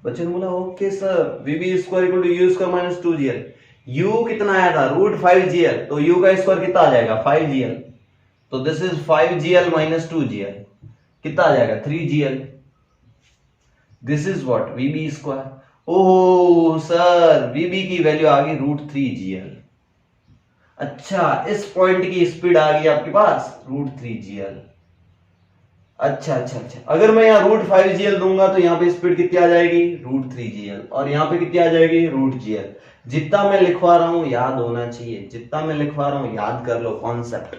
बच्चे ने बोला okay sir vb square equal to u square minus 2gl, u कितना आया था रूट 5gl, तो u का स्क्वायर कितना आ जाएगा 5gl, तो this is 5gl minus 2gl, कितना आ जाएगा 3gl। This is what vb square. Oh sir vb की वैल्यू आ गई रूट 3gl। अच्छा इस पॉइंट की स्पीड आ गई आपके पास रूट 3gl। अच्छा, अगर मैं यहाँ रूट 5gl दूंगा तो यहाँ पे स्पीड कितनी आ जाएगी रूट 3gl, और यहाँ पे कितनी आ जाएगी रूट gl। जितना मैं लिखवा रहा हूं याद होना चाहिए, जितना मैं लिखवा रहा हूं याद कर लो कॉन्सेप्ट।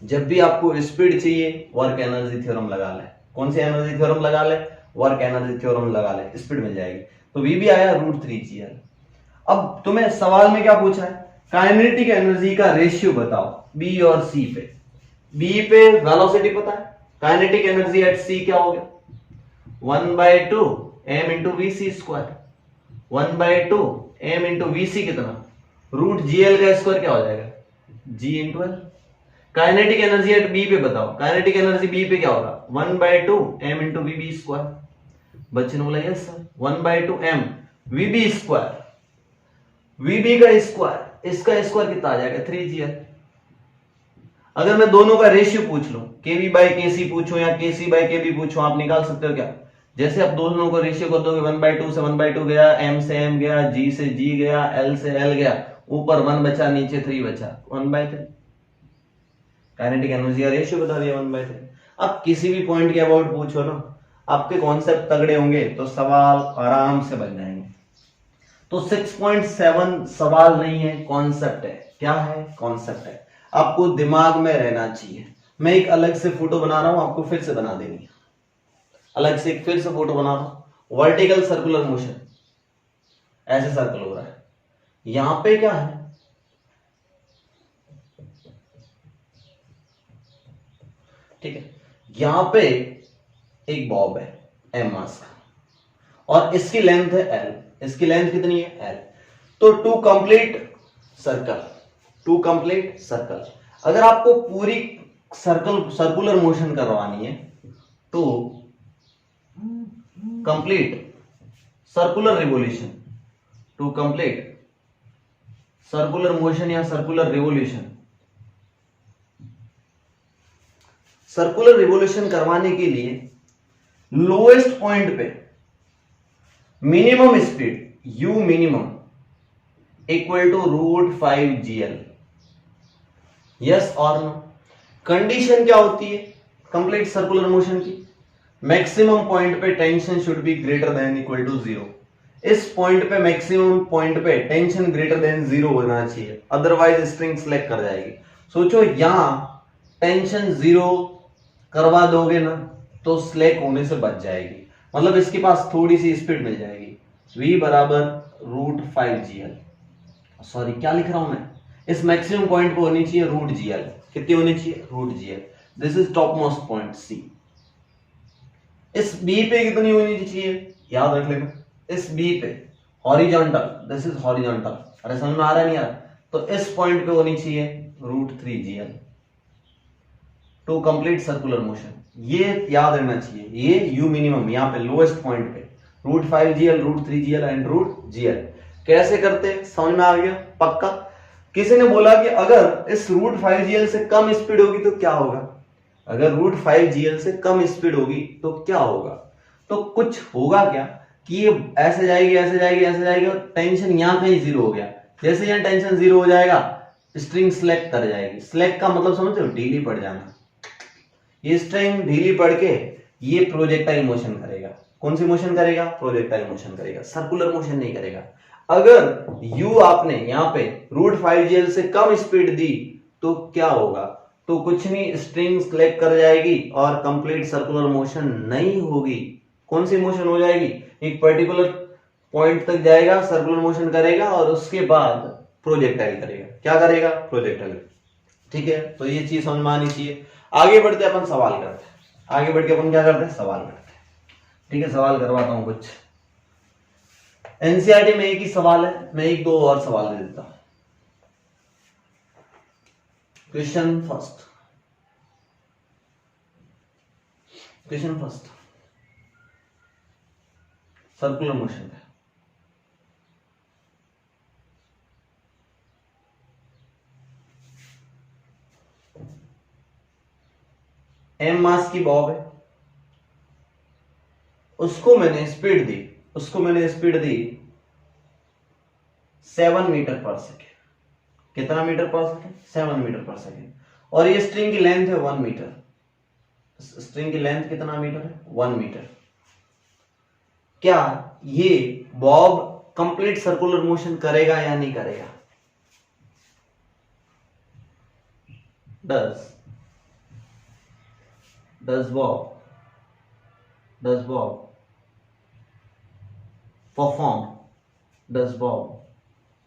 जब भी आपको स्पीड चाहिए वर्क एनर्जी थ्योरम लगा ले, कौन सी एनर्जी थ्योरम लगा ले, वर्क एनर्जी थ्योरम लगा ले, स्पीड मिल जाएगी। तो vb आया रूट 3gl। अब तुम्हें सवाल में क्या पूछा है, काइनेटिक एनर्जी का रेशियो बताओ बी और सी पे। बी पे वेलोसिटी पता है, काइनेटिक एनर्जी एट सी क्या हो गया 1/2 m into v c square, 1/2 m into v c कितना रूट जीएल का स्क्वायर क्या हो जाएगा g into l. Kinetic energy at B पे बताओ, काइनेटिक एनर्जी बी पे क्या होगा 1/2 m इंटू वीबी स्क्वायर। बच्चे ने बोला यस सर 1/2 m वीबी स्क्वायर, वीबी का स्क्वायर, इसका स्क्वायर कितना आ जाएगा 3gl। अगर मैं दोनों का रेशियो पूछ लूं kv बाई kc पूछूं या kc बाई kb पूछूं, आप निकाल सकते हो क्या। जैसे आप दोनों को रेशियो कर दोगे 1/2 से 1/2 गया, m से m गया, g से g गया, l से l गया, ऊपर 1 बचा नीचे 3 बचा 1/3। काइनेटिक एनर्जी का रेशियो बता दिया 1/3। अब किसी भी पॉइंट के अबाउट पूछो ना, आपके कॉन्सेप्ट तगड़े होंगे तो सवाल आराम से बन जाएंगे। तो 6.7 सवाल नहीं है, कॉन्सेप्ट है। क्या है? कॉन्सेप्ट है। आपको दिमाग में रहना चाहिए। मैं एक अलग से फोटो बना रहा हूं, आपको फिर से बना देनी है। अलग से एक फिर से फोटो बना रहा हूं। वर्टिकल सर्कुलर मोशन, ऐसे सर्कल हो रहा है। यहां पे क्या है? ठीक है, यहां पे एक बॉब है एम मास का और इसकी लेंथ है एल। इसकी लेंथ कितनी है? एल। तो टू कंप्लीट सर्कल, अगर आपको पूरी सर्कुलर मोशन करवानी है तो complete circular revolution, to complete circular motion या सर्कुलर रिवोल्यूशन, सर्कुलर रिवोल्यूशन करवाने के लिए लोएस्ट पॉइंट पे minimum speed u minimum equal to √5gl। Yes और नो? कंडीशन क्या होती है कंप्लीट सर्कुलर मोशन की? मैक्सिमम पॉइंट पे tension should be greater than equal to 0। इस पॉइंट पे, मैक्सिमम पॉइंट पे टेंशन ग्रेटर देन 0 होना चाहिए, अदरवाइज स्ट्रिंग सिलेक्ट कर जाएगी। सोचो यहां टेंशन 0 करवा दोगे ना तो स्लेक होने से बच जाएगी, मतलब इसके पास थोड़ी सी स्पीड मिल जाएगी। v बराबर √5gl, सॉरी क्या लिख रहा हूं मैं, इस मैक्सिमम पॉइंट पे होनी चाहिए √gl। कितनी होनी चाहिए? √gl। This is top most point c। इस b पे कितनी होनी चाहिए? याद रख लेना, इस b पे हॉरिजॉन्टल, दिस इज हॉरिजॉन्टल। अरे समझ में आ रहा है नहीं आ रहा? तो इस पॉइंट पे होनी चाहिए √3gl to complete circular motion. ये याद रहना चाहिए, ये u मिनिमम यहाँ पे लोएस्ट पॉइंट पे √5gl, √3gl एंड √gl। कैसे करते? समझ में आ गया पक्का? किसी ने बोला कि अगर इस √5gl से कम स्पीड होगी तो क्या होगा? अगर √5gl से कम स्पीड होगी तो क्या होगा? तो कुछ होगा क्या कि ये ऐसे जाएगी, ऐसे जाएगी, ऐसे जाएगी और टेंशन यहां कहीं 0 हो गया। जैसे यहां टेंशन 0 हो जाएगा स्ट्रिंग स्लेक कर जाएगी। स्लेक का मतलब समझते हो? ढीली पड़ जाना। ये स्ट्रिंग ढीली पड़ के ये प्रोजेक्टाइल मोशन करेगा। कौन सी मोशन करेगा? प्रोजेक्टाइल मोशन करेगा, सर्कुलर मोशन नहीं करेगा। अगर u आपने यहां पे √5gl से कम स्पीड दी तो क्या होगा? तो कुछ नहीं, स्ट्रिंग सिलेक्ट कर जाएगी और कंप्लीट सर्कुलर मोशन नहीं होगी। कौन सी मोशन हो जाएगी? एक पर्टिकुलर पॉइंट तक जाएगा, सर्कुलर मोशन करेगा और उसके बाद प्रोजेक्टाइल करेगा। क्या करेगा? प्रोजेक्टाइल। ठीक है, तो ये चीज समझ में आनी चाहिए। आगे बढ़ते अपन सवाल करते हैं। आगे बढ़ के अपन क्या करते हैं? सवाल करते हैं। ठीक है, सवाल करवाता हूं कुछ। एनसीईआरटी में एक ही सवाल है, मैं एक दो और सवाल दे देता हूं। क्वेश्चन फर्स्ट, सर्कुलर मोशन है। एम मास की बॉब है, उसको मैंने स्पीड दी 7 मीटर पर सेकेंड। कितना metre per second? 7 metre per second. और ये स्ट्रिंग की लेंथ है 1 मीटर। स्ट्रिंग की लेंथ कितना मीटर है? 1 मीटर। क्या ये बॉब कंप्लीट सर्कुलर मोशन करेगा या नहीं करेगा? does Bob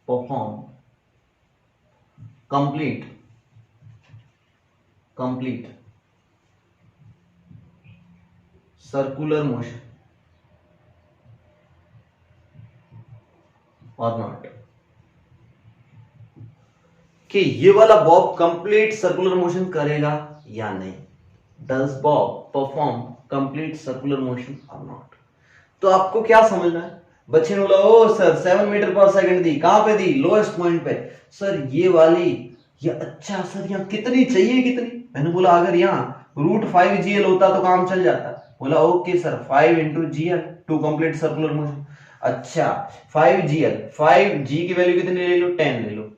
perform complete circular motion or not? कि ये वाला बॉब कंप्लीट सर्कुलर मोशन करेगा या नहीं? Does Bob perform complete circular motion or not? तो आपको क्या समझना है? बच्चे ने बोला ओ सर 7 मीटर पर सेकंड दी, कहां पे दी? लोएस्ट पॉइंट पे। सर ये वाली, ये अच्छा सर यहाँ कितनी चाहिए? कितनी? मैंने बोला अगर यहाँ √5gl होता तो काम चल जाता। बोला okay sir 5 × gl to complete circular motion. अच्छा 5gl, 5g की वैल्यू कितनी ले लो? 10 ले लो,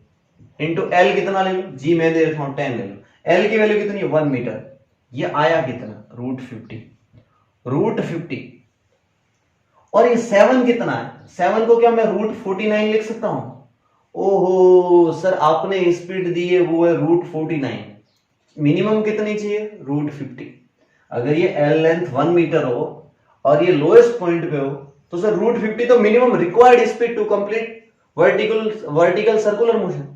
इंटू l कितना ले लो? g मैं दे रखा हूं 10 ले लो। l की वैल्यू कितनी है? 1 मीटर। ये आया कितना? √50। √50 और ये 7 कितना है, 7 को क्या मैं √49 लिख सकता हूं? ओहो सर आपने स्पीड दी है वो है √49, मिनिमम कितनी चाहिए √50। अगर ये एल लेंथ 1 मीटर हो और ये लोएस्ट पॉइंट पे हो तो सर √50 तो minimum required speed to complete vertical circular motion.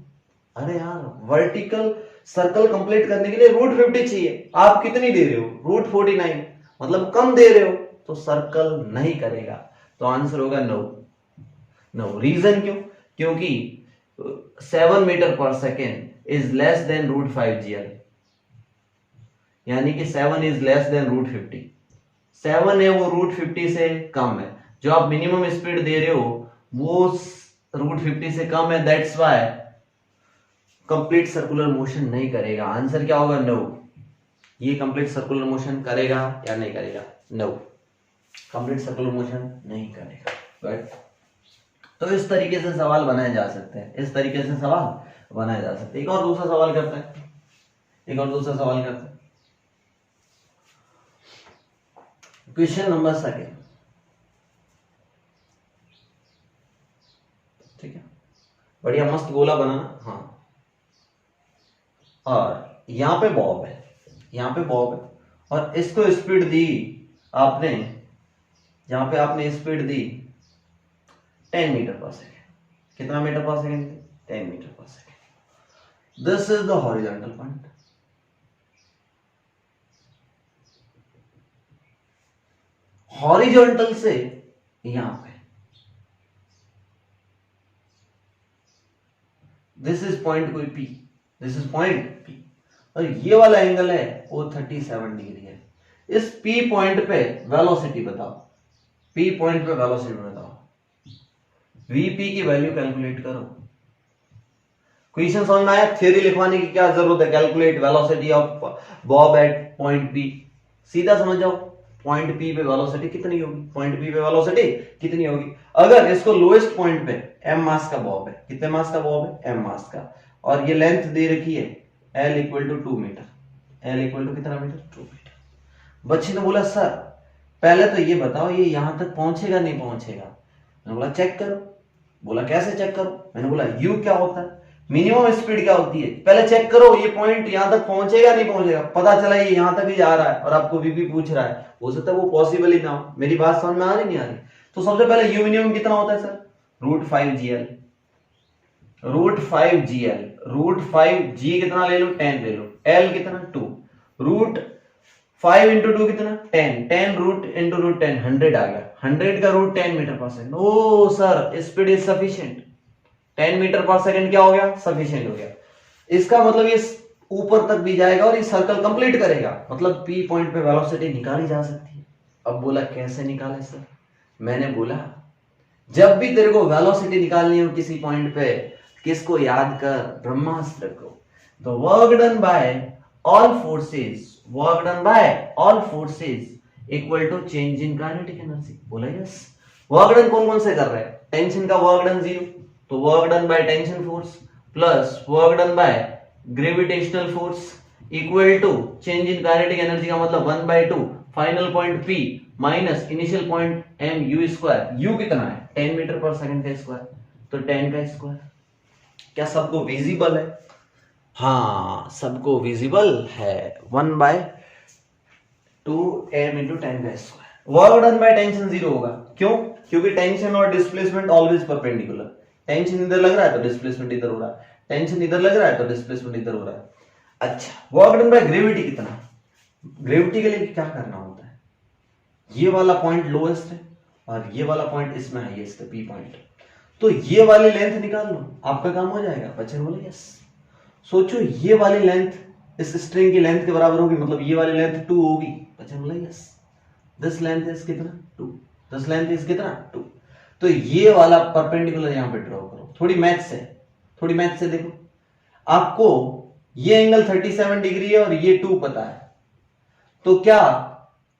अरे यार वर्टिकल सर्कल कंप्लीट करने के लिए √50 चाहिए, आप कितनी दे रहे हो √49, मतलब कम दे रहे हो तो सर्कल नहीं करेगा। तो आंसर होगा नो। नो रीजन क्यों? क्योंकि 7 metre per second is less than √5 GL, यानी कि 7 इज लेस देन √50। 7 है वो √50 से कम है, जो आप मिनिमम स्पीड दे रहे हो वो √50 से कम है, that's why complete circular motion नहीं करेगा। आंसर क्या होगा? नो। ये कंप्लीट सर्कुलर मोशन करेगा या नहीं करेगा? नो, कंप्लीट सर्कुलर मोशन नहीं करेगा। राइट, तो इस तरीके से सवाल बनाए जा सकते हैं, इस तरीके से सवाल बनाए जा सकते हैं। एक और दूसरा सवाल करते हैं, एक और दूसरा सवाल करते हैं। क्वेश्चन नंबर 2, ठीक है, बढ़िया मस्त गोला बनाना। हाँ, और यहां पे बॉब है, यहां पे बॉब है और इसको स्पीड दी आपने, यहां पे आपने स्पीड दी 10 मीटर पर सेकेंड। कितना metre per second? 10 metre per second. This is the horizontal point. Horizontal से यहां पे दिस इज पॉइंट कोई P, this is point P और ये वाला एंगल है वो 37 डिग्री है। इस P पॉइंट पे वेलोसिटी बताओ, P पॉइंट पे वेलोसिटी बताओ, Vp की वैल्यू कैलकुलेट करो। क्वेश्चन समझ में आया? थ्योरी लिखवाने की क्या जरूरत है? Calculate velocity of bob at point P, सीधा समझ जाओ। पॉइंट P पे वेलोसिटी कितनी होगी? पॉइंट P पे वेलोसिटी कितनी होगी? अगर इसको लोएस्ट पॉइंट पे m मास का बॉब है, कितने मास का बॉब है? m मास का, और ये लेंथ दे रखी है L equal to 2 metre, L equal to कितना मीटर? 2 मीटर। बच्चे ने बोला सर पहले तो ये बताओ ये यहां तक पहुंचेगा नहीं पहुंचेगा? मैंने बोला चेक करो। बोला कैसे चेक करो? मैंने बोला u क्या होता है, मिनिमम स्पीड क्या होती है, पहले चेक करो ये पॉइंट यहां तक पहुंचेगा नहीं पहुंचेगा। पता चला ये यहां तक ही जा रहा है और आपको Vp पूछ रहा है, हो सकता है वो पॉसिबल ही ना हो। मेरी बात समझ में आ रही नहीं आ रही? तो सबसे पहले u मिनिमम कितना होता है सर? √5 GL, √5 GL, √5 G कितना ले लो? 10 ले लो, L कितना? 2, √5 इंटू 2 कितना? 10, 10 रूट इंटू √10 100 आ गया, 100 का √10 मीटर पर सेकेंड। ओ sir speed is sufficient, 10 metre per second क्या हो गया? सफिशिएंट हो गया। इसका मतलब ये ऊपर तक भी जाएगा और ये सर्कल कंप्लीट करेगा, मतलब P पॉइंट पे वेलोसिटी निकाली जा सकती है। अब बोला कैसे निकाले सर? मैंने बोला जब भी तेरे को वेलोसिटी निकालनी हो किसी पॉइंट पे, किसको याद कर? ब्रह्मास्त्र को। तो work done by all forces, work done by all forces equal to change in kinetic energy. बोला यस। वर्क डन कौन कौन से कर रहे हैं? टेंशन का वर्क डन 0, तो work done by tension force plus work done by gravitational force equal to change in kinetic energy का मतलब 1/2 final point P minus initial point m u square. u कितना है? 10 मीटर पर second का square, तो 10 का square. क्या सबको विजिबल है? हाँ सबको विजिबल है। 1/2 m इंटू 10 का square. Work done by tension 0 होगा, क्यों? क्योंकि टेंशन और डिस्प्लेसमेंट ऑलवेज परपेंडिकुलर। टेंशन इधर लग रहा है तो डिस्प्लेसमेंट इधर हो रहा है, टेंशन इधर लग रहा है तो डिस्प्लेसमेंट इधर हो रहा है। अच्छा, वर्क डन बाय ग्रेविटी कितना? ग्रेविटी के लिए क्या करना होता है? ये वाला पॉइंट लोएस्ट है और ये वाला पॉइंट इसमें हाईएस्ट है, P पॉइंट, तो ये वाली लेंथ निकाल लो, आपका काम हो जाएगा। बच्चे बोले यस। सोचो ये वाली लेंथ इस स्ट्रिंग की लेंथ के बराबर होगी, मतलब ये वाली लेंथ 2 होगी। बच्चे बोले यस। दिस लेंथ इज कितना? 2। दिस लेंथ इज कितना? 2। तो ये वाला परपेंडिकुलर यहां पे ड्रॉ करो। थोड़ी मैथ से, थोड़ी मैथ से देखो, आपको ये एंगल 37 डिग्री है और ये 2 पता है, तो क्या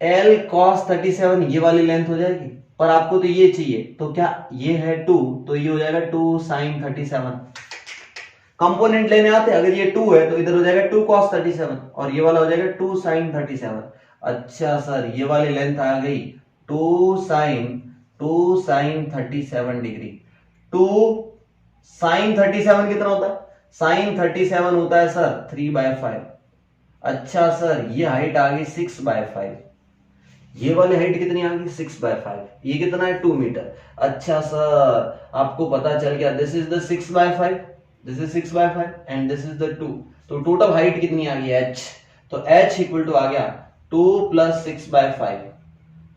L cos 37 ये वाली लेंथ हो जाएगी? पर आपको तो ये चाहिए, तो क्या ये है 2, तो ये हो जाएगा 2 sin 37। कंपोनेंट लेने आते, अगर ये 2 है तो इधर हो जाएगा 2 cos 37 और ये वाला हो जाएगा 2 sin 37। अच्छा सर ये वाली लेंथ आ गई 2 sin 37 डिग्री। 2 sin 37 कितना होता है? sin 37 होता है सर 3/5। अच्छा सर ये हाइट आ गई 6/5। ये वाली हाइट कितनी आ गई 6/5। ये कितना है 2 मीटर। अच्छा सर आपको पता चल गया this is the 6/5, this is 6/5 and this is the 2। तो टोटल हाइट कितनी आ गई h। तो h इक्वल टू आ गया 2 + 6/5।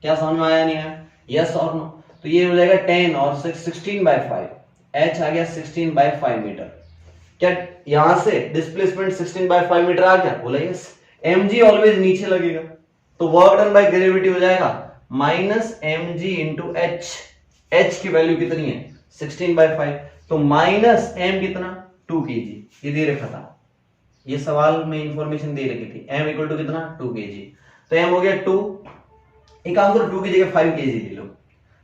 क्या समझ में आया नहीं आया? यस और नो? तो ये हो जाएगा 10 और 6 16/5। h आ गया 16/5 मीटर। क्या यहां से डिस्प्लेसमेंट 16/5 मीटर आ गया? बोला यस। mg ऑलवेज नीचे लगेगा तो वर्क डन बाय ग्रेविटी हो जाएगा -mg × h। h की वैल्यू कितनी है 16/5 तो -m कितना 2 kg। ये दे रखा था, ये सवाल में इंफॉर्मेशन दे रखी थी m इक्वल टू कितना 2 kg। तो m हो गया 2। एक काम करो 2 की जगह 5 kg ले लो।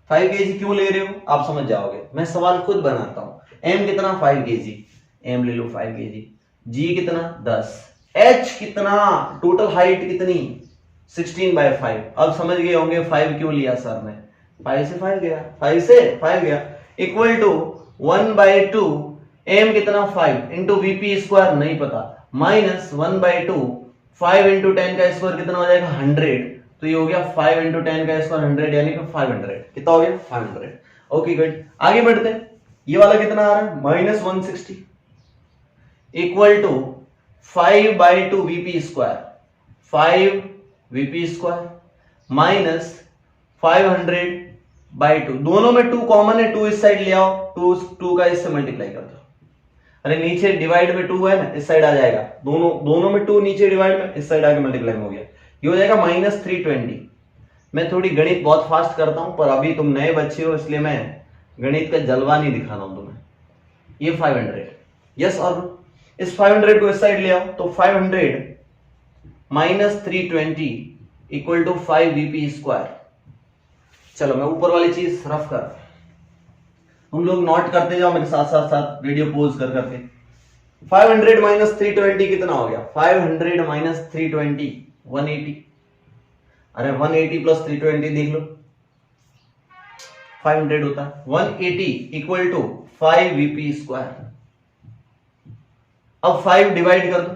5 kg क्यों ले रहे हो आप समझ जाओगे, मैं सवाल खुद बनाता हूं। m कितना 5 kg, m ले लो 5 kg। g कितना 10, h कितना, टोटल हाइट कितनी 16/5। अब समझ गए होंगे 5 क्यों लिया सर ने, 5 से 5 गया, 5 से 5 गया इक्वल टू 1/2 m कितना 5 इंटू vp² नहीं पता -1/2 5 × 10 का स्क्वायर कितना हो जाएगा 100। तो ये हो गया 5 × 10 का स्क्वायर 100 यानी कि 500। कितना हो गया 500। ओके गुड, आगे बढ़ते हैं। ये वाला कितना आ रहा है -160 equal to 5/2 vp², 5 vp² minus 500/2। दोनों में 2 कॉमन है, 2 इस साइड ले आओ, 2 का इससे मल्टीप्लाई कर दो। अरे नीचे डिवाइड में 2 है ना, इस साइड आ जाएगा। दोनों में 2 नीचे डिवाइड में, इस साइड आके मल्टीप्लाई हो गया। ये हो जाएगा -320। मैं थोड़ी गणित बहुत फास्ट करता हूं पर अभी तुम नए बच्चे हो इसलिए मैं गणित का जलवा नहीं दिखा रहा हूं तुम्हें। ये 500 यस और इस 500 को इस साइड ले आओ तो 500 -320 इक्वल टू 5 vp²। चलो मैं ऊपर वाली चीज रफ कर, तुम लोग नोट करते जाओ मेरे साथ साथ साथ वीडियो पॉज कर करके। 500 - 320 कितना हो गया 500 - 320 180। अरे 180 + 320 देख लो 500 होता है। 180 इक्वल टू 5 vp²। अब 5 डिवाइड कर दो,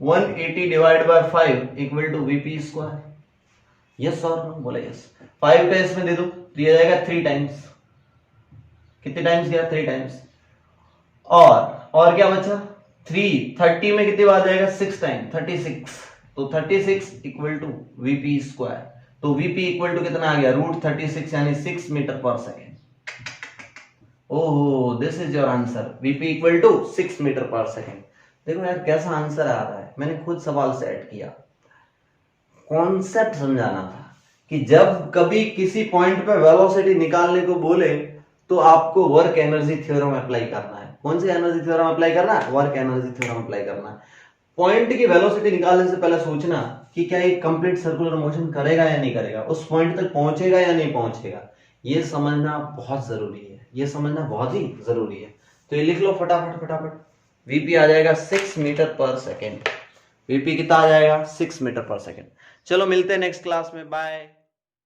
180 divide by 5 equal to vp²। Yes और नो? बोला यस। 5 का इसमें दे दो तो ये जाएगा 3 टाइम्स। कितने टाइम्स गया 3 टाइम्स। और क्या बचा 3, 30 में कितनी बार जाएगा 6 टाइम 36। तो 36 इक्वल टू vp²। तो vp इक्वल टू कितना आ गया √36 यानी 6 मीटर/सेकेंड। ओहो this is your answer, vp equal to 6 metre per second. देखो यार कैसा आंसर आ रहा है, मैंने खुद सवाल सेट किया। कॉन्सेप्ट समझाना था कि जब कभी किसी पॉइंट पे वेलोसिटी निकालने को बोले तो आपको वर्क एनर्जी थ्योरम अप्लाई करना है। कौन सी एनर्जी थ्योरम अप्लाई करना है? वर्क एनर्जी थ्योरम अप्लाई करना है। पॉइंट की वेलोसिटी निकालने से पहले सोचना कि क्या ये कंप्लीट सर्कुलर मोशन करेगा या नहीं करेगा, उस पॉइंट तक पहुंचेगा या नहीं पहुंचेगा। ये समझना बहुत जरूरी है, ये समझना बहुत ही जरूरी है। तो ये लिख लो फटाफट फटाफट। वीपी आ जाएगा 6 मीटर/सेकेंड। वीपी कितना आ जाएगा 6 मीटर/सेकेंड। चलो मिलते हैं नेक्स्ट क्लास में, बाय।